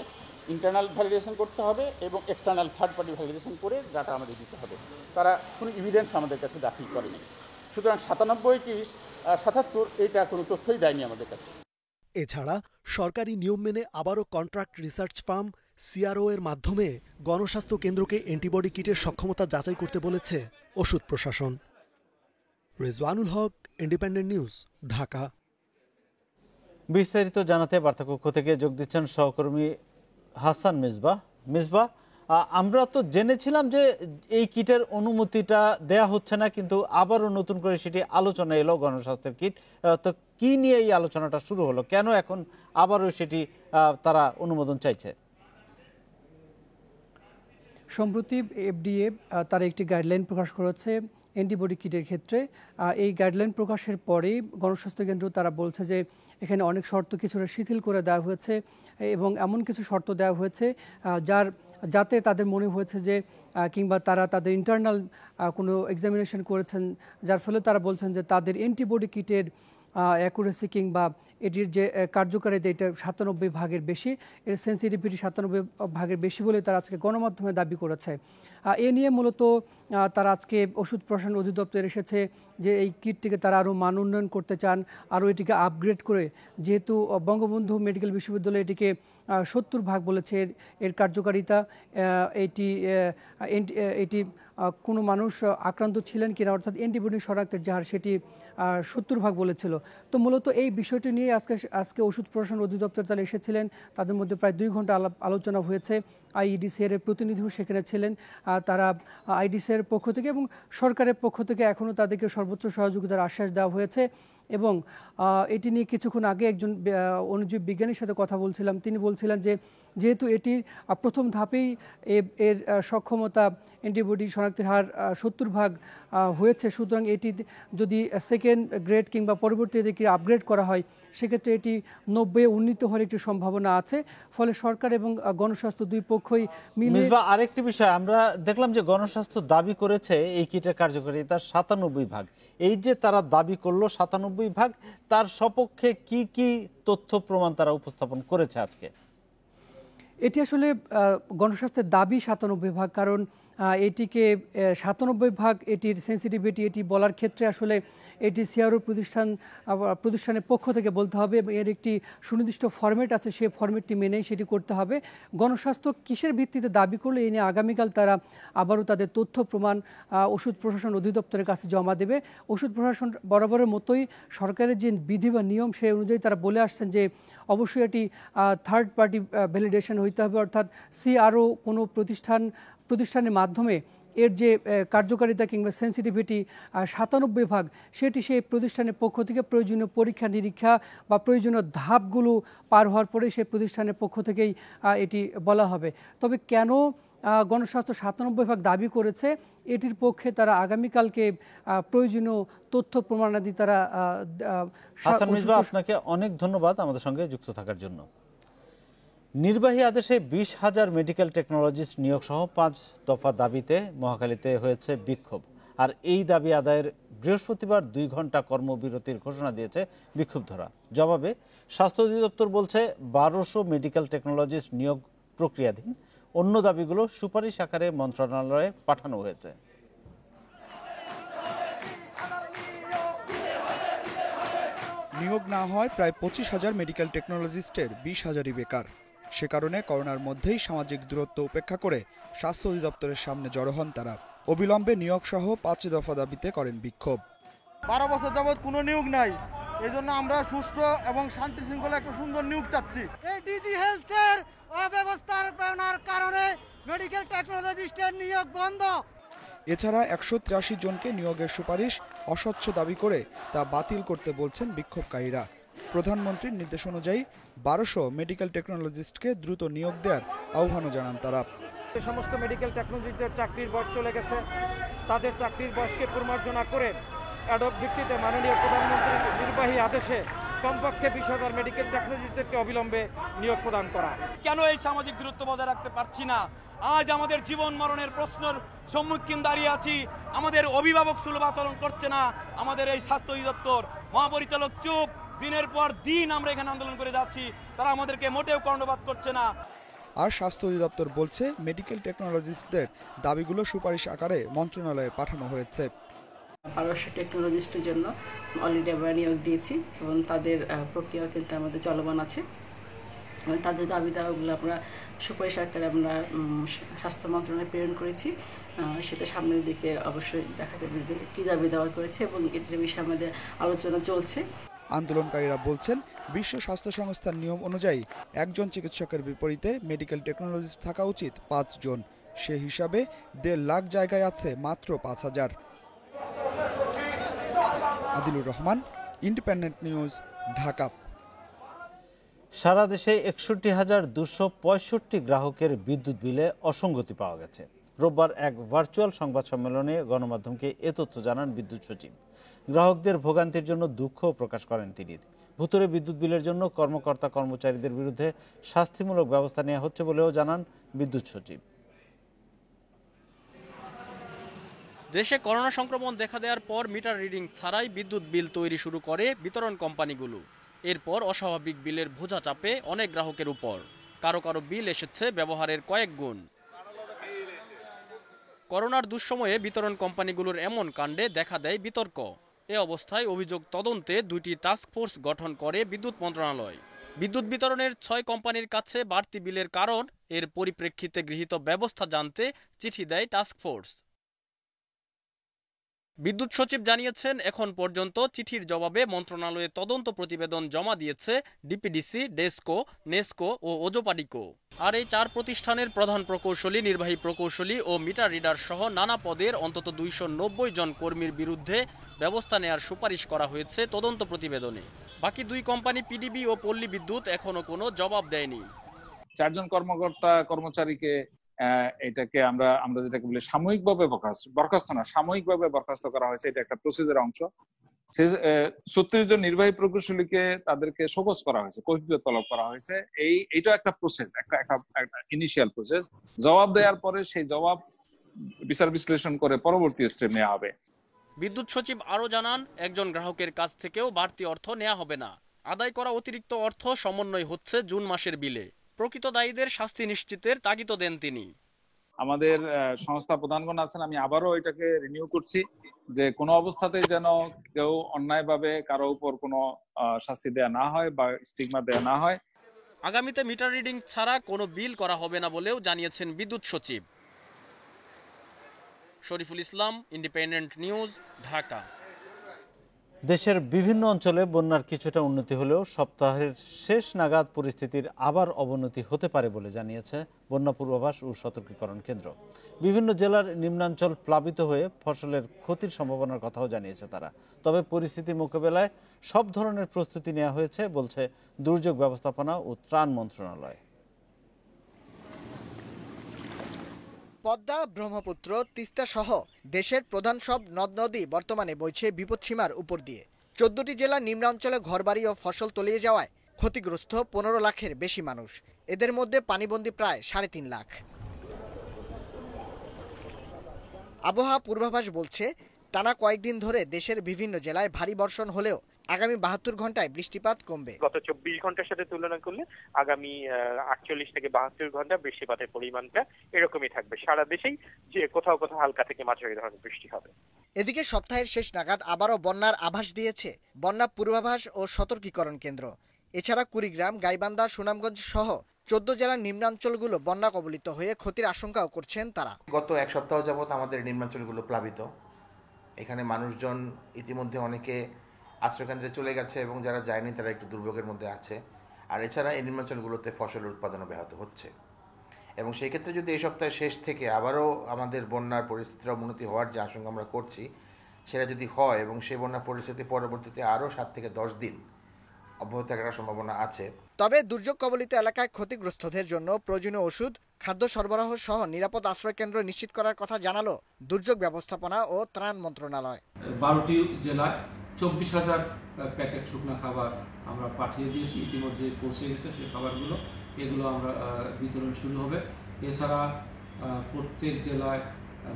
ইন্টারনাল ভ্যালিডেশন করতে হবে এবং এক্সটার্নাল থার্ড পার্টি ভ্যালিডেশন করে ডাটা আমাদের দিতে হবে। তারা কোনো এভিডেন্স আমাদের কাছে দাখিল করেনি। সুতরাং 97 কি 77 এটা কোনো তথ্যই দেয়নি আমাদের কাছে। এছাড়া সরকারি নিয়ম মেনে আবারও কন্ট্রাক্ট রিসার্চ ফার্ম সিআরও এর মাধ্যমে গণস্বাস্থ্য কেন্দ্রকে অ্যান্টিবডি কিটের সক্ষমতা যাচাই করতে বলেছে ওষুধ প্রশাসন। রেজওয়ানুল হক, ইন্ডিপেন্ডেন্ট নিউজ, ঢাকা। বিস্তারিত জানাতে বার্তাকক্ষ থেকে যোগ দিচ্ছেন সহকর্মী হাসান মিসবাহ। আমরা তো জেনেছিলাম যে এই কিটের অনুমতিটা দেয়া হচ্ছে না, কিন্তু আবারও নতুন করে সেটি আলোচনা এলো গণস্বাস্থ্যের কিট। তো কি নিয়ে এই আলোচনাটা শুরু হলো, কেন এখন আবারও সেটি তারা অনুমোদন চাইছে? সম্প্রতি এফডিএ তারা একটি গাইডলাইন প্রকাশ করেছে অ্যান্টিবডি কিটের ক্ষেত্রে। এই গাইডলাইন প্রকাশের পরেই গণস্বাস্থ্য কেন্দ্র তারা বলছে যে এখানে অনেক শর্ত কিছুটা শিথিল করে দেওয়া হয়েছে এবং এমন কিছু শর্ত দেওয়া হয়েছে যাতে তাদের মনে হয়েছে যে কিংবা তারা তাদের ইন্টারনাল কোনো এক্সামিনেশন করেছেন, যার ফলে তারা বলছেন যে তাদের অ্যান্টিবডি কিটের অ্যাকুরেসি কিংবা এটির যে কার্যকারিতা এটা 97% বেশি, এর সেন্সিটিভিটি 97% বেশি বলে তারা আজকে গণমাধ্যমে দাবি করেছে। এ নিয়ে মূলত তারা আজকে ওষুধ প্রশাসন অধিদপ্তর এসেছে যে এই কিটটিকে তারা আরও মান উন্নয়ন করতে চান, আরও এটিকে আপগ্রেড করে, যেহেতু বঙ্গবন্ধু মেডিকেল বিশ্ববিদ্যালয় এটিকে 70% বলেছে এর কার্যকারিতা, এটি কোনো মানুষ আক্রান্ত ছিলেন কিনা, অর্থাৎ অ্যান্টিবডি শনাক্তের যে হার সেটি 70% বলেছিল। তো মূলত এই বিষয়টি নিয়ে আজকে ওষুধ প্রশাসন অধিদপ্তর তারা এসেছিলেন, তাদের মধ্যে প্রায় 2 ঘন্টা আলোচনা হয়েছে। আইইডিসিআর এর প্রতিনিধিও সেখানে ছিলেন। তারা আইডিসিআর এর পক্ষ থেকে এবং সরকারের পক্ষ থেকে এখনও তাদেরকে সর্বোচ্চ সহযোগিতার আশ্বাস দেওয়া হয়েছে। এবং এটি নিয়ে কিছুক্ষণ আগে একজন অণুজীব বিজ্ঞানীর সাথে কথা বলছিলাম, তিনি বলছিলেন যে যেহেতু এটির প্রথম ধাপেই এর সক্ষমতা অ্যান্টিবডি শনাক্তের হার 70% হয়েছে, সুতরাং এটি যদি সেকেন্ড গ্রেড কিংবা পরবর্তীতে কি আপগ্রেড করা হয় সেক্ষেত্রে এটি 90 উন্নীত হওয়ার একটি সম্ভাবনা আছে। ফলে সরকার এবং গণস্বাস্থ্য দুই পক্ষই মিলে। আরেকটি বিষয় আমরা দেখলাম যে গণস্বাস্থ্য দাবি করেছে এই কিটের কার্যকারিতা 97%। এই যে তারা দাবি করলো 97%, তার সপক্ষে কি কি তথ্য প্রমাণ তারা উপস্থাপন করেছে আজকে? এটি আসলে গণস্বাস্থ্যের দাবি 97%, কারণ এটিকে 97% এটির সেন্সিটিভিটি এটি বলার ক্ষেত্রে আসলে এটি সিআরও প্রতিষ্ঠানের পক্ষ থেকে বলতে হবে এবং এর একটি সুনির্দিষ্ট ফরম্যাট আছে, সেই ফরম্যাটটি মেনেই সেটি করতে হবে। গণস্বাস্থ্য কিসের ভিত্তিতে দাবি করলে এই নিয়ে আগামীকাল তারা আবারও তাদের তথ্য প্রমাণ ওষুধ প্রশাসন অধিদপ্তরের কাছে জমা দেবে। ওষুধ প্রশাসন বরাবরের মতোই সরকারের যে বিধি বা নিয়ম সেই অনুযায়ী তারা বলে আসছেন যে অবশ্যই এটি থার্ড পার্টি ভ্যালিডেশন হইতে হবে, অর্থাৎ সিআরও কোনো প্রতিষ্ঠানের মাধ্যমে এর যে কার্যকারিতা কিংবা সেন্সিটিভিটি 97% সেটি সেই প্রতিষ্ঠানের পক্ষ থেকে প্রয়োজনীয় পরীক্ষা নিরীক্ষা বা প্রয়োজনীয় ধাপগুলো পার হওয়ার পরে সেই প্রতিষ্ঠানের পক্ষ থেকেই এটি বলা হবে। তবে কেন গণস্বাস্থ্য 97% দাবি করেছে, এটির পক্ষে তারা আগামীকালকে প্রয়োজনীয় তথ্য প্রমাণাদি তারা। হাসান মিসবাহ, আপনাকে অনেক ধন্যবাদ আমাদের সঙ্গে যুক্ত থাকার জন্য। নির্বাহী আদেশে 20,000 মেডিকেল টেকনোলজিস্ট নিয়োগ সহ 5 দফা দাবিতে মহাখালীতে হয়েছে বিক্ষোভ। আর এই দাবি আদায়ের বৃহস্পতিবার 2 ঘন্টা কর্মবিরতির ঘোষণা দিয়েছে বিক্ষুব্ধরা। জবাবে স্বাস্থ্য অধিদপ্তর বলছে 1200 মেডিকেল টেকনোলজিস্ট নিয়োগ প্রক্রিয়াধীন, অন্য দাবিগুলো সুপারিশ আকারে মন্ত্রণালয়ে পাঠানো হয়েছে। নিয়োগ না হয় প্রায় 25,000 মেডিকেল টেকনোলজিস্টের 20,000ই বেকার। সে কারণে করোনার মধ্যেই সামাজিক দূরত্ব উপেক্ষা করে স্বাস্থ্য অধিদপ্তরের সামনে জড়ো হন তারা। অবিলম্বে নিয়োগ সহ 5 দফা দাবিতে করেন বিক্ষোভ। 12 বছর যাবৎ কোনো নিয়োগ নাই, এই জন্য আমরা সুষ্ঠু এবং শান্তি শৃঙ্খলা একটা সুন্দর নিয়োগ চাচ্ছি। এই ডিজি হেলথের অব্যবস্থাপনার কারণে মেডিকেল টেকনোলজিস্টের নিয়োগ বন্ধ। এছাড়া 183 জনকে নিয়োগের সুপারিশ অস্বচ্ছ দাবি করে তা বাতিল করতে বলছেন বিক্ষোভকারীরা। প্রধানমন্ত্রীর নির্দেশ অনুযায়ী 1200 মেডিকেল টেকনোলজিস্টকে দ্রুত নিয়োগ দেওয়ার আহ্বানও জানান তারা। যে সমস্ত মেডিকেল টেকনোলজিস্টদের চাকরির বয়স চলে গেছে, তাদের চাকরির বয়সকে পরিমার্জনা করে অ্যাডক ভিত্তিতে মাননীয় প্রধানমন্ত্রীর নির্বাহী আদেশে কমপক্ষে 20,000 মেডিকেল টেকনোলজিস্টদেরকে অবিলম্বে নিয়োগ প্রদান করা। কেন এই সামাজিক দূরত্ব বজায় রাখতে পারছি না? আজ আমাদের জীবন মরণের প্রশ্নের সম্মুখীন দাঁড়িয়ে আছি। আমাদের অভিভাবক সুলভ আচরণ করছে না, আমাদের এই স্বাস্থ্য অধিদপ্তর মহাপরিচালক চুপ। দিনের পর দিন আমরা এখানে আন্দোলন করে যাচ্ছি, তারা আমাদেরকে মোটেও কর্ণপাত করছে না। আর স্বাস্থ্য অধিদপ্তর বলছে মেডিকেল টেকনোলজিস্টদের দাবিগুলো সুপারিশ আকারে মন্ত্রণালয়ে পাঠানো হয়েছে। 1200 টেকনোলজিস্টের জন্য অলরেডি আমরা নিয়োগ দিয়েছি এবং তাদের প্রক্রিয়া কিন্তু আমাদের চলমান আছে। তাদের দাবি দাওয়াগুলো আমরা সুপারিশ আকারে আমরা স্বাস্থ্য মন্ত্রণালয়ে প্রেরণ করেছি। সেটা সামনের দিকে অবশ্যই দেখা যাবে যে কী দাবি দেওয়া করেছে এবং এটার বিষয়ে আমাদের আলোচনা চলছে। আন্দোলনকারীরা বলছেন বিশ্ব স্বাস্থ্য সংস্থার নিয়ম অনুযায়ী একজন চিকিৎসকের বিপরীতে মেডিকেল টেকনোলজিস্ট থাকা উচিত 5 জন। সে হিসাবে 1.5 লাখ জায়গায় আছে মাত্র 5,000। Adilur Rahman, independent news, Dhaka. সারা দেশে 61,265 গ্রাহকের বিদ্যুৎ বিলে অসঙ্গতি পাওয়া গেছে। রোববার এক ভার্চুয়াল সংবাদ সম্মেলনে গণমাধ্যমকে এ তথ্য জানান বিদ্যুৎ সচিব। গ্রাহকদের ভোগান্তির জন্য দুঃখ প্রকাশ করেন তিনি। ভুতুড়ে বিদ্যুৎ বিলের জন্য কর্মকর্তা কর্মচারীদের বিরুদ্ধে শাস্তিমূলক ব্যবস্থা নেওয়া হচ্ছে বলেও জানান বিদ্যুৎ সচিব। দেশে করোনা সংক্রমণ দেখা দেওয়ার পর মিটার রিডিং ছাড়াই বিদ্যুৎ বিল তৈরি শুরু করে বিতরণ কোম্পানিগুলো। এরপর অস্বাভাবিক বিলের বোঝা চাপে অনেক গ্রাহকের উপর। কারো কারো বিল এসেছে ব্যবহারের কয়েক গুণ। করোনার দুঃসময়ে বিতরণ কোম্পানিগুলোর এমন কাণ্ডে দেখা দেয় বিতর্ক। এ অবস্থায় অভিযোগ তদন্তে 2টি টাস্ক ফোর্স গঠন করে বিদ্যুৎ মন্ত্রণালয়। বিদ্যুৎ বিতরণের 6 কোম্পানির কাছে বাড়তি বিলের কারণ, এর পরিপ্রেক্ষিতে গৃহীত ব্যবস্থা জানতে চিঠি দেয় টাস্ক ফোর্স। বিদ্যুৎ সচিব জানিয়েছেন, এখন পর্যন্ত চিঠির জবাবে মন্ত্রণালয়ে তদন্ত প্রতিবেদন জমা দিয়েছে ডিপিডিসি, ডেসকো, নেসকো ও ওজোপাডিকো। আর এই 4 প্রতিষ্ঠানের প্রধান প্রকৌশলী, নির্বাহী প্রকৌশলী ও মিটার রিডার সহ নানা পদের অন্তত 290 জন কর্মীর বিরুদ্ধে ব্যবস্থা নেয়ার সুপারিশ করা হয়েছে তদন্ত প্রতিবেদনে। বাকি 2 কোম্পানি পিডিবি ও পল্লী বিদ্যুৎ এখনো কোনো জবাব দেয়নি। 4 জন কর্মকর্তা কর্মচারীকে এটাকে আমরা যেটাকে বলি সাময়িকভাবে সাময়িকভাবে বরখাস্ত করা হয়েছে। এটা একটা প্রসেসের অংশ। 36 জন নির্বাহী প্রকৌশলীকে তাদেরকে শোকজ করা হয়েছে, কৈফিয়ত তলব করা হয়েছে। এইটা একটা প্রসেস, একটা ইনিশিয়াল প্রসেস। জবাব দেওয়ার পরে সেই জবাব বিচার বিশ্লেষণ করে পরবর্তী স্টেপ নেওয়া হবে। বিদ্যুৎ সচিব আরও জানান, একজন গ্রাহকের কাছ থেকেও বাড়তি অর্থ নেওয়া হবে না। আদায় করা অতিরিক্ত অর্থ সমন্বয় হচ্ছে জুন মাসের বিলে। প্রকৃত দায়ীদের শাস্তি নিশ্চিতের তাগিদও দেন তিনি। আমাদের সংস্থা প্রধানগণ আছেন, আমি আবারও এটাকে রিনিউ করছি যে কোনো অবস্থাতেই যেন কেউ অন্যায়ভাবে কারো উপর কোনো শাস্তি দেয়া না হয় বা স্টিগমা দেয়া না হয়। আগামীতে মিটার রিডিং ছাড়া কোনো বিল করা হবে না বলেও জানিয়েছেন বিদ্যুৎ সচিব। Shariful Islam, independent news, Dhaka. দেশের বিভিন্ন অঞ্চলে বন্যার কিছুটা উন্নতি হলেও সপ্তাহের শেষ নাগাদ পরিস্থিতির আবার অবনতি হতে পারে বলে জানিয়েছে বন্যা পূর্বাভাস ও সতর্কীকরণ কেন্দ্র। বিভিন্ন জেলার নিম্নাঞ্চল প্লাবিত হয়ে ফসলের ক্ষতির সম্ভাবনার কথাও জানিয়েছে তারা। তবে পরিস্থিতি মোকাবেলায় সব ধরনের প্রস্তুতি নেওয়া হয়েছে বলছে দুর্যোগ ব্যবস্থাপনা ও ত্রাণ মন্ত্রণালয়। পদ্মা, ব্রহ্মপুত্র, তিস্তা সহ দেশের প্রধান সব নদ নদী বর্তমানে বইছে বিপদসীমার উপর দিয়ে। 14টি জেলার নিম্নাঞ্চলে ঘরবাড়ি ও ফসল তলিয়ে যাওয়ায় ক্ষতিগ্রস্ত 15 লাখের বেশি মানুষ। এদের মধ্যে পানিবন্দী প্রায় 3.5 লাখ। আবহাওয়া পূর্বাভাস বলছে টানা কয়েকদিন ধরে দেশের বিভিন্ন জেলায় ভারী বর্ষণ হলেও আগামী 72 ঘন্টায় বৃষ্টিপাত কমবে। গত 24 ঘন্টার সাথে তুলনা করলে আগামী 48 থেকে 72 ঘন্টা বৃষ্টিপাতের পরিমাণটা এরকমই থাকবে। সারা দেশেই যে কোথাও কোথাও হালকা থেকে মাঝারি ধরনের বৃষ্টি হবে। এদিকে সপ্তাহের শেষ নাগাদ আবারও বন্যার আভাস দিয়েছে বন্যা পূর্বাভাস ও সতর্কীকরণ কেন্দ্র। এছাড়া কুড়িগ্রাম, গাইবান্ধা, সুনামগঞ্জ সহ 14 জেলার নিম্নাঞ্চলগুলো বন্যা কবলিত হয়ে ক্ষতির আশঙ্কাও করছেন তারা। গত এক সপ্তাহ যাবত আমাদের নিম্নাঞ্চলগুলো প্লাবিত। এখানে মানুষজন ইতিমধ্যে অনেকে আশ্রয়কেন্দ্রে চলে গেছে এবং যারা যায়নি তারা একটু দুর্ভোগের মধ্যে আছে। আর এছাড়া এই নিম্নাঞ্চলগুলোতে ফসলের উৎপাদনও ব্যাহত হচ্ছে এবং সেই ক্ষেত্রে যদি এই সপ্তাহের শেষ থেকে আবারও আমাদের বন্যার পরিস্থিতির অবনতি হওয়ার যে আশঙ্কা আমরা করছি সেটা যদি হয় এবং সেই বন্যা পরিস্থিতি পরবর্তীতে আরও 7 থেকে 10 দিন অব্যাহত থাকার সম্ভাবনা আছে। তবে দুর্যোগ কবলিত এলাকায় ক্ষতিগ্রস্তদের জন্য প্রয়োজনীয় ওষুধ, খাদ্য সরবরাহ সহ নিরাপদ আশ্রয় কেন্দ্র নিশ্চিত করার কথা জানালো দুর্যোগ ব্যবস্থাপনা ও ত্রাণ মন্ত্রণালয়। 12টি জেলায় 24,000 প্যাকেট শুকনো খাবার আমরা পাঠিয়ে দিয়েছি, ইতিমধ্যে পৌঁছে গেছে সেই খাবারগুলো। এগুলো আমরা বিতরণ শুরু হবে। এছাড়া প্রত্যেক জেলায়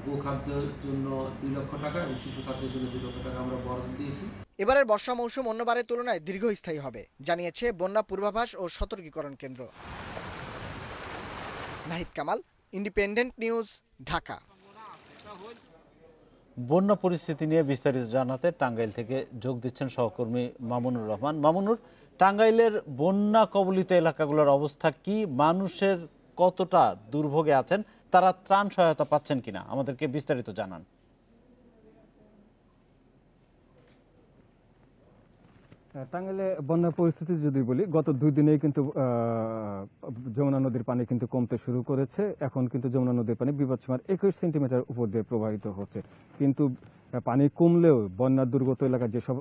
গোখাদ্যের জন্য 2 লক্ষ টাকা এবং শিশু খাদ্যের জন্য 2 লক্ষ টাকা আমরা বরাদ্দ দিয়েছি। এবারের বর্ষা মৌসুম অন্যবারের তুলনায় দীর্ঘস্থায়ী হবে, জানিয়েছে বন্যা পূর্বাভাস ও সতর্কীকরণ কেন্দ্র। Nahid Kamal, independent news, Dhaka. বন্যা পরিস্থিতি নিয়ে বিস্তারিত জানাতে টাঙ্গাইল থেকে যোগ দিচ্ছেন সহকর্মী মামুনুর রহমান। মামুনুর, টাঙ্গাইলের বন্যা কবলিত এলাকাগুলোর অবস্থা কি? মানুষের কতটা দুর্ভোগে আছেন, তারা ত্রাণ সহায়তা পাচ্ছেন কিনা আমাদেরকে বিস্তারিত জানান। টাঙ্গাইলে বন্যা পরিস্থিতি যদি বলি, গত 2 দিনেই কিন্তু যমুনা নদীর পানি কিন্তু কমতে শুরু করেছে। এখন কিন্তু যমুনা নদীর পানি বিপদসীমার 21 সেন্টিমিটার উপর দিয়ে প্রবাহিত হচ্ছে। কিন্তু পানি কমলেও বন্যা দুর্গত এলাকায় যেসব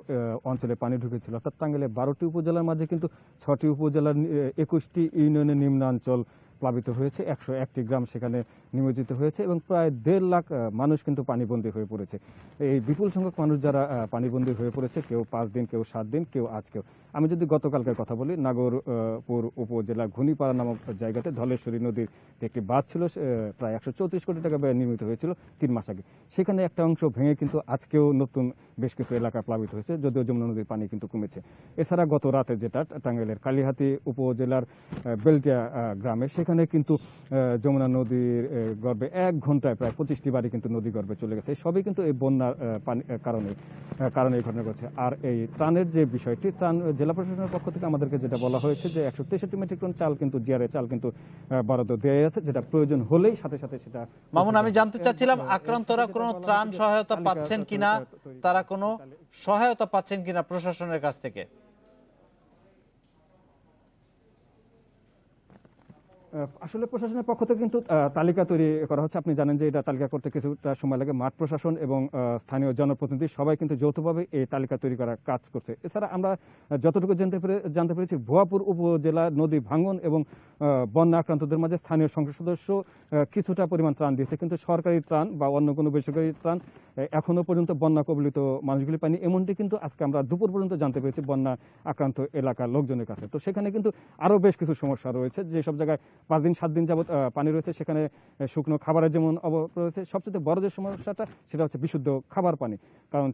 অঞ্চলে পানি ঢুকেছিল, অর্থাৎ টাঙ্গাইলে 12টি উপজেলার মাঝে কিন্তু 6টি উপজেলার 21টি ইউনিয়নের নিম্নাঞ্চল প্লাবিত হয়েছে। 101টি গ্রাম সেখানে নিমজ্জিত হয়েছে এবং প্রায় 1.5 লাখ মানুষ কিন্তু পানিবন্দী হয়ে পড়েছে। এই বিপুল সংখ্যক মানুষ যারা পানিবন্দী হয়ে পড়েছে, কেউ 5 দিন, কেউ 7 দিন, কেউ আজকেও। আমি যদি গতকালকের কথা বলি, নাগরপুর উপজেলা ঘুনিপাড়া নামক জায়গাতে ধলেশ্বরী নদীর একটি বাঁধ ছিল, প্রায় 134 কোটি টাকা ব্যয়ে নির্মিত হয়েছিল 3 মাস আগে। সেখানে একটা অংশ ভেঙে কিন্তু আজকেও নতুন বেশ কিছু এলাকা প্লাবিত হয়েছে, যদিও যমুনা নদীর পানি কিন্তু কমেছে। এছাড়া গত রাতে যেটা টাঙ্গাইলের কালিহাতী উপজেলার বেলটিয়া গ্রামে, সেখানে কিন্তু যমুনা নদীর গর্ভে 1 ঘন্টায় প্রায় 25টি বাড়ি কিন্তু নদী গর্ভে চলে গেছে। সবই কিন্তু এই বন্যার কারণে এই ঘটনা ঘটছে। আর এই ত্রাণের যে বিষয়টি, ত্রাণ জেলা প্রশাসনের পক্ষ থেকে আমাদেরকে যেটা বলা হয়েছে যে 163 মেট্রিক টন চাল কিন্তু জিআরএ চাল কিন্তু বরাদ্দ দেওয়া আছে, যেটা প্রয়োজন হলেই সাথে সাথে সেটা। মামুন, আমি জানতে চাচ্ছিলাম আক্রান্তরা কোনো ত্রাণ সহায়তা পাচ্ছেন কিনা, তারা কোনো সহায়তা পাচ্ছেন কিনা প্রশাসনের কাছ থেকে? আসলে প্রশাসনের পক্ষ থেকে কিন্তু তালিকা তৈরি করা হচ্ছে। আপনি জানেন যে এটা তালিকা করতে কিছুটা সময় লাগে। মাঠ প্রশাসন এবং স্থানীয় জনপ্রতিনিধি সবাই কিন্তু যৌথভাবে এই তালিকা তৈরি করার কাজ করছে। এছাড়া আমরা যতটুকু জানতে পেরেছি, ভুয়াপুর উপজেলা নদী ভাঙন এবং বন্যা আক্রান্তদের মাঝে স্থানীয় সংসদ সদস্য কিছুটা পরিমাণ ত্রাণ দিয়েছে, কিন্তু সরকারি ত্রাণ বা অন্য কোনো বেসরকারি ত্রাণ এখনো পর্যন্ত বন্যা কবলিত মানুষগুলি পায়নি। এমনটি কিন্তু আজকে আমরা দুপুর পর্যন্ত জানতে পেরেছি বন্যা আক্রান্ত এলাকার লোকজনের কাছে। তো সেখানে কিন্তু আরও বেশ কিছু সমস্যা রয়েছে। যেসব জায়গায় 5 দিন 7 দিন যাবত পানি রয়েছে, সেখানে শুকনো খাবারের যেমন অভাব রয়েছে। সবচেয়ে বড় যে সমস্যাটা সেটা হচ্ছে বিশুদ্ধ খাবার পানি, কারণ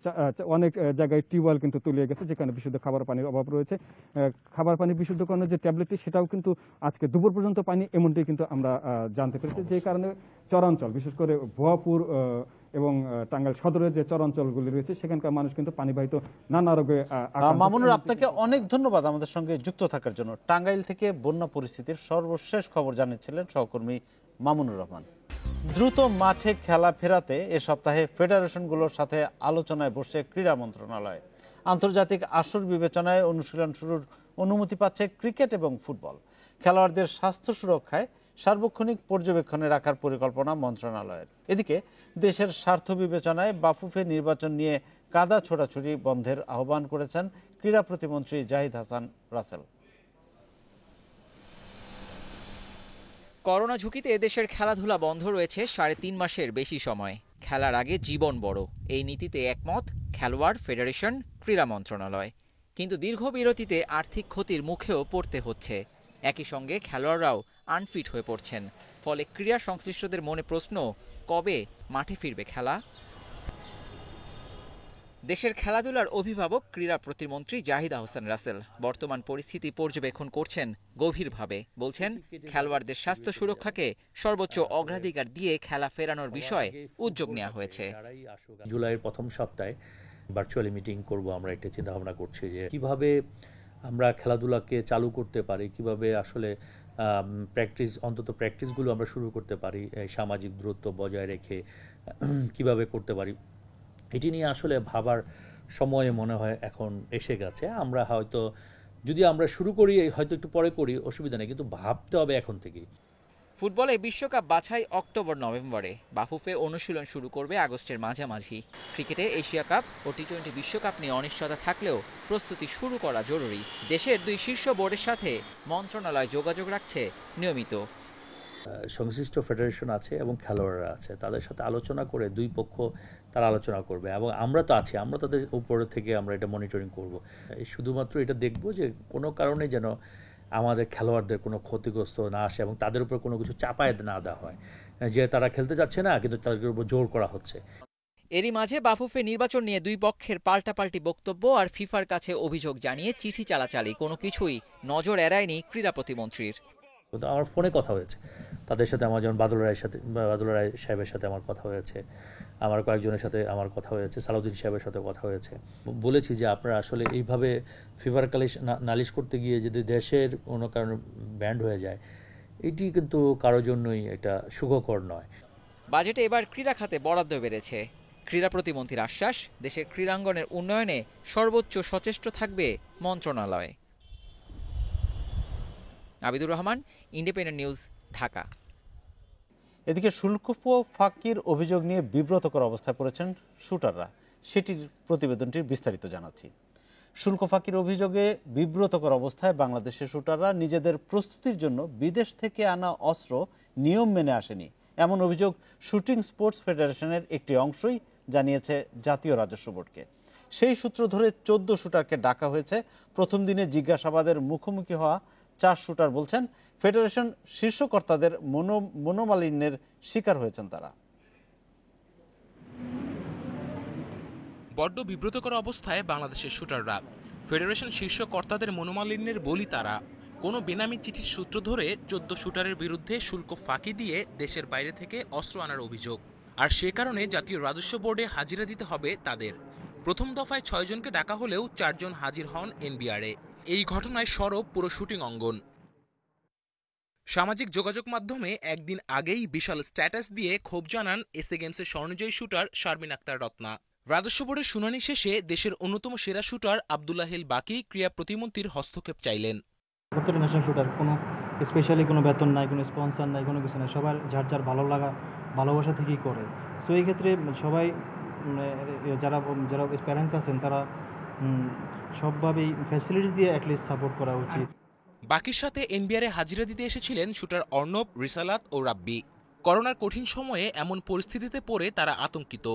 অনেক জায়গায় টিউবওয়েল কিন্তু তলিয়ে গেছে, যেখানে বিশুদ্ধ খাবার পানির অভাব রয়েছে। খাবার পানি বিশুদ্ধকরণের যে ট্যাবলেটটি, সেটাও কিন্তু আজকে দুপুর পর্যন্ত পানি, এমনটি কিন্তু আমরা জানতে পেরেছি। যে কারণে চরাঞ্চল, বিশেষ করে ভুয়াপুর এবং টাঙ্গাইল সদরের যে চরাঞ্চলগুলি রয়েছে, সেখানকার মানুষ কিন্তু পানিবাহিত নানা রোগে। মামুনুর, আপনাকে অনেক ধন্যবাদ আমাদের সঙ্গে যুক্ত থাকার জন্য। টাঙ্গাইল থেকে বন্যা পরিস্থিতির সর্বশেষ খবর জানিয়েছিলেন সহকর্মী মামুনুর রহমান। দ্রুত মাঠে খেলা ফেরাতে এ সপ্তাহে ফেডারেশনগুলোর সাথে আলোচনায় বসছে ক্রীড়া মন্ত্রণালয়। আন্তর্জাতিক আসর বিবেচনায় অনুশীলন শুরুর অনুমতি পাচ্ছে ক্রিকেট এবং ফুটবল। খেলোয়াড়দের স্বাস্থ্য সুরক্ষায় সার্বক্ষণিক পর্যবেক্ষণে রাখার পরিকল্পনা মন্ত্রণালয়ের। এদিকে দেশের স্বার্থ বিবেচনায় বাফুফে নির্বাচন নিয়ে কাদা ছোড়াছুড়ি বন্ধের আহ্বান করেছেন ক্রীড়া প্রতিমন্ত্রী জাহিদ হাসান রাসেল। করোনা ঝুঁকিতে এদেশের খেলাধুলা বন্ধ রয়েছে 3.5 মাসের বেশি সময়। খেলার আগে জীবন বড়, এই নীতিতে একমত খেলোয়াড়, ফেডারেশন, ক্রীড়া মন্ত্রণালয়। কিন্তু দীর্ঘ বিরতিতে আর্থিক ক্ষতির মুখেও পড়তে হচ্ছে। একই সঙ্গে খেলোয়াড়রাও আনফিট হয়ে পড়ছেন। ফলে ক্রীড়া সংশ্লিষ্টদের মনে প্রশ্ন, কবে মাঠে ফিরবে খেলা? দেশের খেলাধুলার অভিভাবক ক্রীড়া প্রতিমন্ত্রী জাহিদ আহসান রাসেল বর্তমান পরিস্থিতি পর্যবেক্ষণ করছেন গভীরভাবে। বলছেন, খেলোয়াড়দের স্বাস্থ্য সুরক্ষাকে সর্বোচ্চ অগ্রাধিকার দিয়ে খেলা ফেরানোর বিষয়ে উদ্যোগ নেওয়া হয়েছে। জুলাইয়ের প্রথম সপ্তাহে ভার্চুয়ালি মিটিং করব, আমরা একটা চিন্তা ভাবনা করছি যে কিভাবে আমরা খেলাধুলাকে চালু করতে পারি, কিভাবে আসলে প্র্যাকটিসগুলো আমরা শুরু করতে পারি, সামাজিক দূরত্ব বজায় রেখে কিভাবে করতে পারি, এটি নিয়ে আসলে ভাবার সময় মনে হয় এখন এসে গেছে। আমরা হয়তো যদি আমরা শুরু করি হয়তো একটু পরে করি, অসুবিধা নেই, কিন্তু ভাবতে হবে এখন থেকেই। ফুটবলে বিশ্বকাপ বাছাই অক্টোবর-নভেম্বরে, বাফুফে অনুশীলন শুরু করবে আগস্টের মাঝামাঝি। ক্রিকেটে এশিয়া কাপ ও টি-20 বিশ্বকাপ নিয়ে অনিশ্চয়তা থাকলেও প্রস্তুতি শুরু করা জরুরি। দেশের 2 শীর্ষ বোর্ডের সাথে মন্ত্রণালয় যোগাযোগ রাখছে নিয়মিত। সংশ্লিষ্ট ফেডারেশন আছে এবং খেলোয়াড়রা আছে, তাদের সাথে আলোচনা করে দুই পক্ষ তারা আলোচনা করবে এবং আমরা তো আছি, আমরা তাদের উপরে থেকে আমরা এটা মনিটরিং করব। শুধুমাত্র এটা দেখব যে কোনো কারণে যেন আমাদের খেলোয়াড়দের কোনো ক্ষতিগ্রস্ত না আসে এবং তাদের উপর কোনো কিছু চাপায় না দেওয়া হয়, যে তারা খেলতে যাচ্ছে না কিন্তু তাদের উপর জোর করা হচ্ছে। এরই মাঝে বাফুফে নির্বাচন নিয়ে 2 পক্ষের পাল্টাপাল্টি বক্তব্য আর ফিফার কাছে অভিযোগ জানিয়ে চিঠি চালাচালি কোনো কিছুই নজর এড়ায়নি ক্রীড়া প্রতিমন্ত্রীর। আমার ফোনে কথা হয়েছে তাদের সাথে, আমার যেমন বাদল রায় সাহেবের সাথে আমার কথা হয়েছে, আমার কয়েকজনের সাথে আমার কথা হয়েছে, সালাউদ্দিন সাহেবের সাথে কথা হয়েছে। বলেছি যে আপনারা আসলে এইভাবে ফিফার নালিশ করতে গিয়ে যদি দেশের কোনো কারণে ব্যান্ড হয়ে যায়, এটি কিন্তু কারোর জন্যই এটা সুখকর নয়। বাজেটে এবার ক্রীড়া খাতে বরাদ্দ বেড়েছে। ক্রীড়া প্রতিমন্ত্রীর আশ্বাস, দেশের ক্রীড়াঙ্গনের উন্নয়নে সর্বোচ্চ সচেষ্ট থাকবে মন্ত্রণালয়। Abidur Rahman, independent news, Dhaka. এদিকে শুল্ক ফাঁকির অভিযোগ নিয়ে বিব্রতকর অবস্থায় পড়েছেন শুটাররা, সেটির প্রতিবেদনটির বিস্তারিত জানাচ্ছি। শুল্ক ফাঁকির অভিযোগে বিব্রতকর অবস্থায় বাংলাদেশের শুটাররা নিজেদের প্রস্তুতির জন্য বিদেশ থেকে আনা অস্ত্র নিয়ম মেনে আসেনি, এমন অভিযোগ শুটিং স্পোর্টস ফেডারেশনের একটি অংশই জানিয়েছে জাতীয় রাজস্ব বোর্ডকে। সেই সূত্র ধরে 14 শুটারকে ডাকা হয়েছে। প্রথম দিনে জিজ্ঞাসাবাদের মুখোমুখি হওয়া 4 শুটার বলছেন, ফেডারেশন শীর্ষ কর্তাদের মনোমালিন্যের শিকার হয়েছেন তারা। বড্ড বিব্রতকর অবস্থায় বাংলাদেশের শুটাররা, ফেডারেশন শীর্ষ কর্তাদের মনোমালিন্যের বলি তারা। কোনো বেনামি চিঠির সূত্র ধরে 14 শুটারের বিরুদ্ধে শুল্ক ফাঁকি দিয়ে দেশের বাইরে থেকে অস্ত্র আনার অভিযোগ, আর সে কারণে জাতীয় রাজস্ব বোর্ডে হাজিরা দিতে হবে তাদের। প্রথম দফায় 6 জনকে ডাকা হলেও 4 জন হাজির হন এনবিআরে। এই ঘটনায় সরব পুরো শুটিং অঙ্গন। সামাজিক যোগাযোগ মাধ্যমে একদিন আগেই বিশাল স্ট্যাটাস দিয়ে ক্ষোভ জানান এসএ গেমসের স্বর্ণজয়ী শুটার শারমিন আক্তার রত্না। রাজস্ব বোর্ডের শুনানি শেষে দেশের অন্যতম সেরা শুটার আব্দুল্লাহিল বাকি ক্রীড়া প্রতিমন্ত্রীর হস্তক্ষেপ চাইলেন। ন্যাশনাল শুটার কোনো স্পেশালি কোনো বেতন নাই, কোনো স্পন্সর নাই, কোনো কিছু নাই, সবার যার যার ভালো লাগা ভালোবাসা থেকেই করে। সো এই ক্ষেত্রে সবাই যারা প্যারেন্টস আছেন তারা সবভাবেই ফ্যাসিলিটি দিয়ে অ্যাটলিস্ট সাপোর্ট করা উচিত। বাকির সাথে এনবিআরে হাজিরা দিতে এসেছিলেন শুটার অর্ণব, রিসালাত ও রাব্বি। করোনার কঠিন সময়ে এমন পরিস্থিতিতে পড়ে তারা আতঙ্কিত।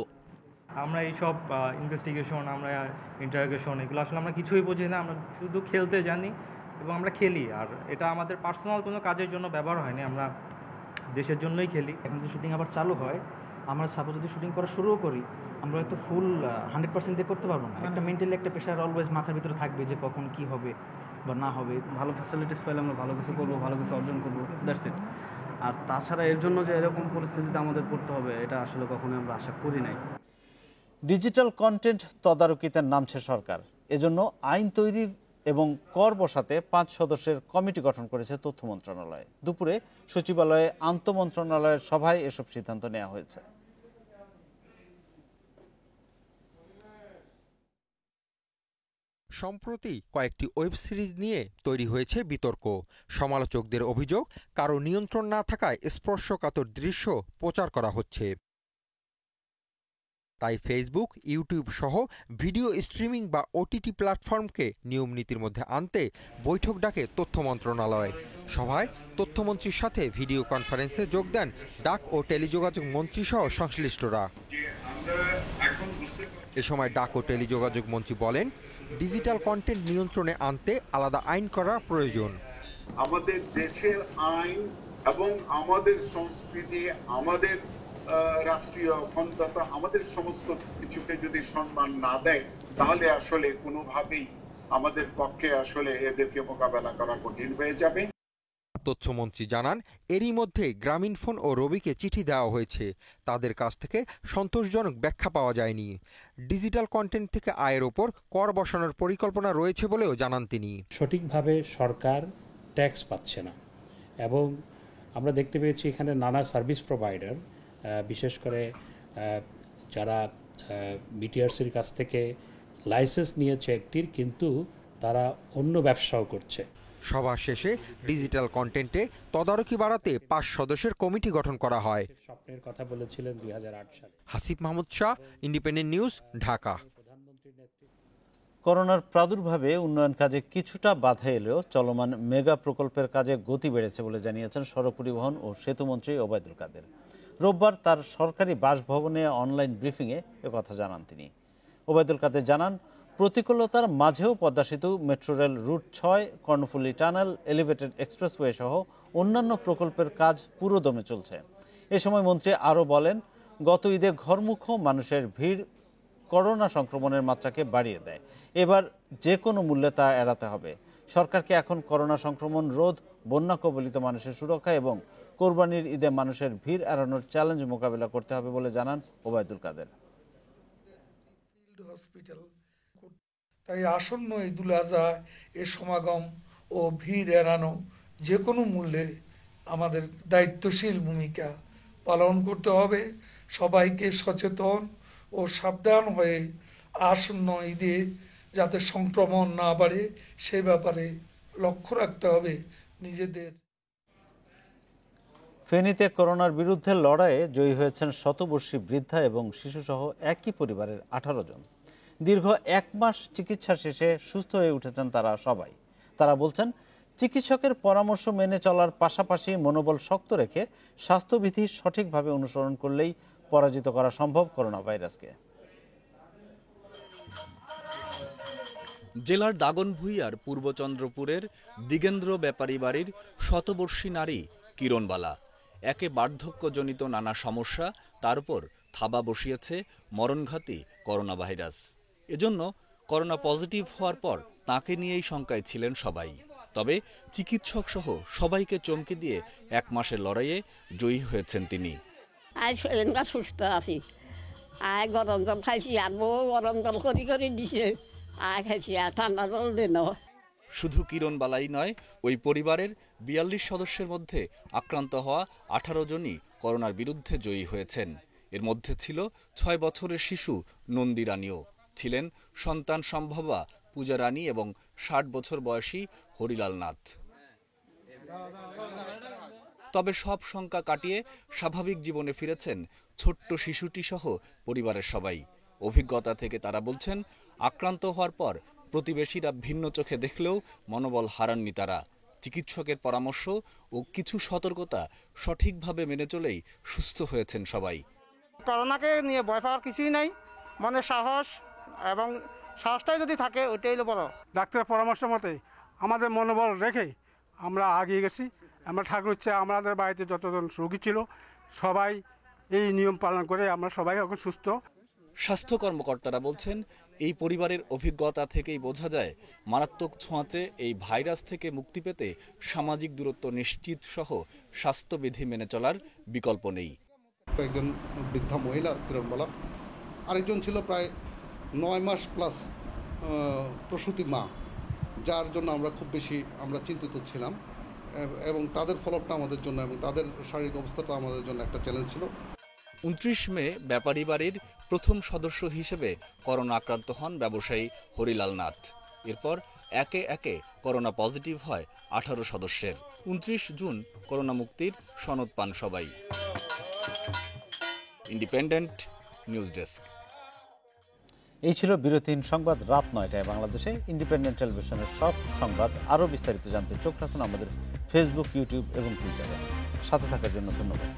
আমরা এই সব ইনভেস্টিগেশন, আমরা ইন্টারোগেশন, এগুলো আসলে আমরা কিছুই বুঝি না, আমরা শুধু খেলতে জানি এবং আমরা খেলি। আর এটা আমাদের পার্সোনাল কোনো কাজের জন্য ব্যবহার হয়নি, আমরা দেশের জন্যই খেলি। এখন যদি শুটিং আবার চালু হয়, আমরা সাপোজ যদি শুটিং করা শুরুও করি, আমরা হয়তো ফুল 100% দিয়ে করতে পারবো না। একটা মেন্টালি একটা প্রেশার অলওয়েজ মাথার ভিতরে থাকবে যে কখন কি হবে বা না হবে। ভালো ফ্যাসিলিটিস পেলে আমরা ভালো কিছু করবো, ভালো কিছু অর্জন করবো, দ্যাটস ইট। আর তাছাড়া এর জন্য যে এরকম পরিস্থিতিতে আমাদের পড়তে হবে, এটা আসলে কখনোই আমরা আশা করি নাই। ডিজিটাল কন্টেন্ট তদারকিতে নামছে সরকার, এজন্য আইন তৈরি এবং কর বসাতে 5 সদস্যের কমিটি গঠন করেছে তথ্য মন্ত্রণালয়। দুপুরে সচিবালয়ে আন্তঃমন্ত্রণালয়ের সভায় এসব সিদ্ধান্ত নেওয়া হয়েছে। সম্প্রতি কয়েকটি ওয়েব সিরিজ নিয়ে তৈরি হয়েছে বিতর্ক। সমালোচকদের অভিযোগ, কারো নিয়ন্ত্রণ না থাকায় স্পর্শকাতর দৃশ্য প্রচার করা হচ্ছে। তাই ফেসবুক, ইউটিউব সহ ভিডিও স্ট্রিমিং বা ওটিটি প্ল্যাটফর্মকে নিয়ম নীতির মধ্যে আনতে বৈঠক ডাকে তথ্য মন্ত্রণালয়। সভায় তথ্যমন্ত্রীর সাথে ভিডিও কনফারেন্সে যোগ দেন ডাক ও টেলিযোগাযোগ মন্ত্রী সহ সংশ্লিষ্টরা। এ সময় ডাক ও টেলিযোগাযোগ মন্ত্রী বলেন, ডিজিটাল কন্টেন্ট নিয়ন্ত্রণে আনতে আলাদা আইন করা প্রয়োজন। আমাদের দেশের আইন এবং আমাদের সংস্কৃতি, আমাদের রাষ্ট্রীয় ক্ষমতা, আমাদের সমস্ত কিছুকে যদি সম্মান না দেয় তাহলে আসলে কোনোভাবেই আমাদের পক্ষে আসলে এদেরকে মোকাবেলা করা কঠিন হয়ে যাবে। তথ্যমন্ত্রী জানান, এরই মধ্যে গ্রামীণফোন ও রবিকে চিঠি দেওয়া হয়েছে। তাদের কাছ থেকে সন্তোষজনক ব্যাখ্যা পাওয়া যায়নি। ডিজিটাল কন্টেন্ট থেকে আয়ের ওপর কর বসানোর পরিকল্পনা রয়েছে বলেও জানান তিনি। সঠিকভাবে সরকার ট্যাক্স পাচ্ছে না এবং আমরা দেখতে পেয়েছি এখানে নানা সার্ভিস প্রোভাইডার, বিশেষ করে যারা বিটিআরসির কাছ থেকে লাইসেন্স নিয়েছে একটির, কিন্তু তারা অন্য ব্যবসাও করছে। সভা শেষে ডিজিটাল কন্টেন্টে তদারকি বাড়াতে 5 সদস্যের কমিটি গঠন করা হয়। স্বপ্নের কথা বলেছিলেন 2008 সালে। Hasib Mahmud Shah, independent news, Dhaka. করোনার প্রাদুর্ভাবে উন্নয়ন কাজে কিছুটা বাধা এলেও চলমান মেগা প্রকল্পের কাজে গতি বেড়েছে বলে জানিয়েছেন সড়ক পরিবহন ও সেতুমন্ত্রী ওবায়দুল কাদের। রোববার তার সরকারি বাসভবনে অনলাইন ব্রিফিংয়ে একথা জানান তিনি। ওবায়দুল কাদের জানান, প্রতিকূলতার মাঝেও পদ্মা সেতু, metro rail root 6, Karnaphuli tunnel, elevated expressway সহ অন্যান্য প্রকল্পের কাজ পুরোদমে চলছে। এ সময় মন্ত্রী আরও বলেন, গত ঈদে ঘরমুখ মানুষের ভিড় করোনা সংক্রমণের মাত্রাকে বাড়িয়ে দেয়। এবার যে কোনো মূল্যে তা এড়াতে হবে। সরকারকে এখন করোনা সংক্রমণ রোধ, বন্যা কবলিত মানুষের সুরক্ষা এবং কোরবানির ঈদে মানুষের ভিড় এড়ানোর চ্যালেঞ্জ মোকাবিলা করতে হবে বলে জানান ওবায়দুল কাদের। তাই আসন্ন ঈদুল আজহা এর সমাগম ও ভিড় এড়ানো যে কোনো মূল্যে আমাদের দায়িত্বশীল ভূমিকা পালন করতে হবে। সবাইকে সচেতন ও সাবধান হয়ে আসন্ন ঈদে যাতে সংক্রমণ না বাড়ে সে ব্যাপারে লক্ষ্য রাখতে হবে নিজেদের। ফেনীতে করোনার বিরুদ্ধে লড়াইয়ে জয়ী হয়েছেন শতবর্ষী বৃদ্ধা এবং শিশুসহ একই পরিবারের 18 জন। দীর্ঘ 1 মাস চিকিৎসা শেষে সুস্থ হয়ে উঠেছেন তারা সবাই। তারা বলছেন, চিকিৎসকের পরামর্শ মেনে চলার পাশাপাশি মনোবল শক্ত রেখে স্বাস্থ্যবিধি সঠিকভাবে অনুসরণ করলেই পরাজিত করা সম্ভব করোনা ভাইরাসকে। জেলার দাগনভূঞার পূর্ব চন্দ্রপুরের দিগেন্দ্র ব্যাপারী বাড়ির শতবর্ষী নারী কিরণবালা। একে বার্ধক্যজনিত নানা সমস্যা, তার উপর থাবা বসিয়েছে মরণঘাতী করোনা ভাইরাস। এজন্য করোনা পজিটিভ হওয়ার পর তাকে নিয়েই শঙ্কায় ছিলেন সবাই। তবে চিকিৎসক সহ সবাইকে চমকে দিয়ে 1 মাসের লড়াইয়ে জয়ী হয়েছেন তিনি। সুস্থ আছি, গরম জল খাইছি, আর গরম জল করি দিছে, খাইছি ঠান্ডা জল দিন। শুধু কিরণবালাই নয়, ওই পরিবারের 42 সদস্যের মধ্যে আক্রান্ত হওয়া 18 জনই করোনার বিরুদ্ধে জয়ী হয়েছেন। এর মধ্যে ছিল 6 বছরের শিশু নন্দী রানীও, ছিলেন সন্তান সম্ভবা পূজা রানী এবং 60 বছর বয়সী হরিলাল নাথ। তবে সব শঙ্কা কাটিয়ে স্বাভাবিক জীবনে ফিরেছেন ছোট্ট শিশুটি সহ পরিবারের সবাই। অভিজ্ঞতা থেকে তারা বলছেন, আক্রান্ত হওয়ার পর প্রতিবেশীরা ভিন্ন চোখে দেখলেও মনোবল হারাননি তারা। চিকিৎসকের পরামর্শ ও কিছু সতর্কতা সঠিকভাবে মেনে চলেই সুস্থ হয়েছেন সবাই। করোনাকে নিয়ে ভয় পাওয়ার কিছুই নাই, মনে সাহস এবং সাহসটাই যদি থাকে ওইটাই হলো বড়। ডাক্তারের পরামর্শ মতে আমাদের মনোবল রেখে আমরা আগিয়ে গেছি। আমরা ঠাকুর ইচ্ছে আমাদের বাড়িতে যতজন রোগী ছিল সবাই এই নিয়ম পালন করে আমরা সবাই এখন সুস্থ। স্বাস্থ্য কর্মকর্তারা বলছেন, এই পরিবারের অভিজ্ঞতা থেকেই বোঝা যায় মারাত্মক ছোঁয়াচে এই ভাইরাস থেকে মুক্তি পেতে সামাজিক দূরত্ব নিশ্চিত সহ স্বাস্থ্যবিধি মেনে চলার বিকল্প নেই। একজন বৃদ্ধা মহিলা কিরণবালা, আরেকজন ছিল প্রায় 9 মাস প্লাস প্রসূতি মা, যার জন্য আমরা খুব বেশি চিন্তিত ছিলাম এবং তাদের ফলকটা আমাদের জন্য এবং তাদের শারীরিক অবস্থাটা আমাদের জন্য একটা চ্যালেঞ্জ ছিল। 29 মে ব্যাপারী বাড়ির প্রথম সদস্য হিসেবে করোনা আক্রান্ত হন ব্যবসায়ী হরিলাল নাথ। এরপর একে একে করোনা পজিটিভ হয় 18 সদস্যের। 29 জুন করোনা মুক্তির সনদ পান সবাই। Independent news desk. এই ছিল বিরতিহীন সংবাদ রাত 9টায় বাংলাদেশে। ইন্ডিপেন্ডেন্ট টেলিভিশনের সব সংবাদ আরও বিস্তারিত জানতে চোখ রাখুন আমাদের ফেসবুক, ইউটিউব এবং টুইটারে। সাথে থাকার জন্য ধন্যবাদ।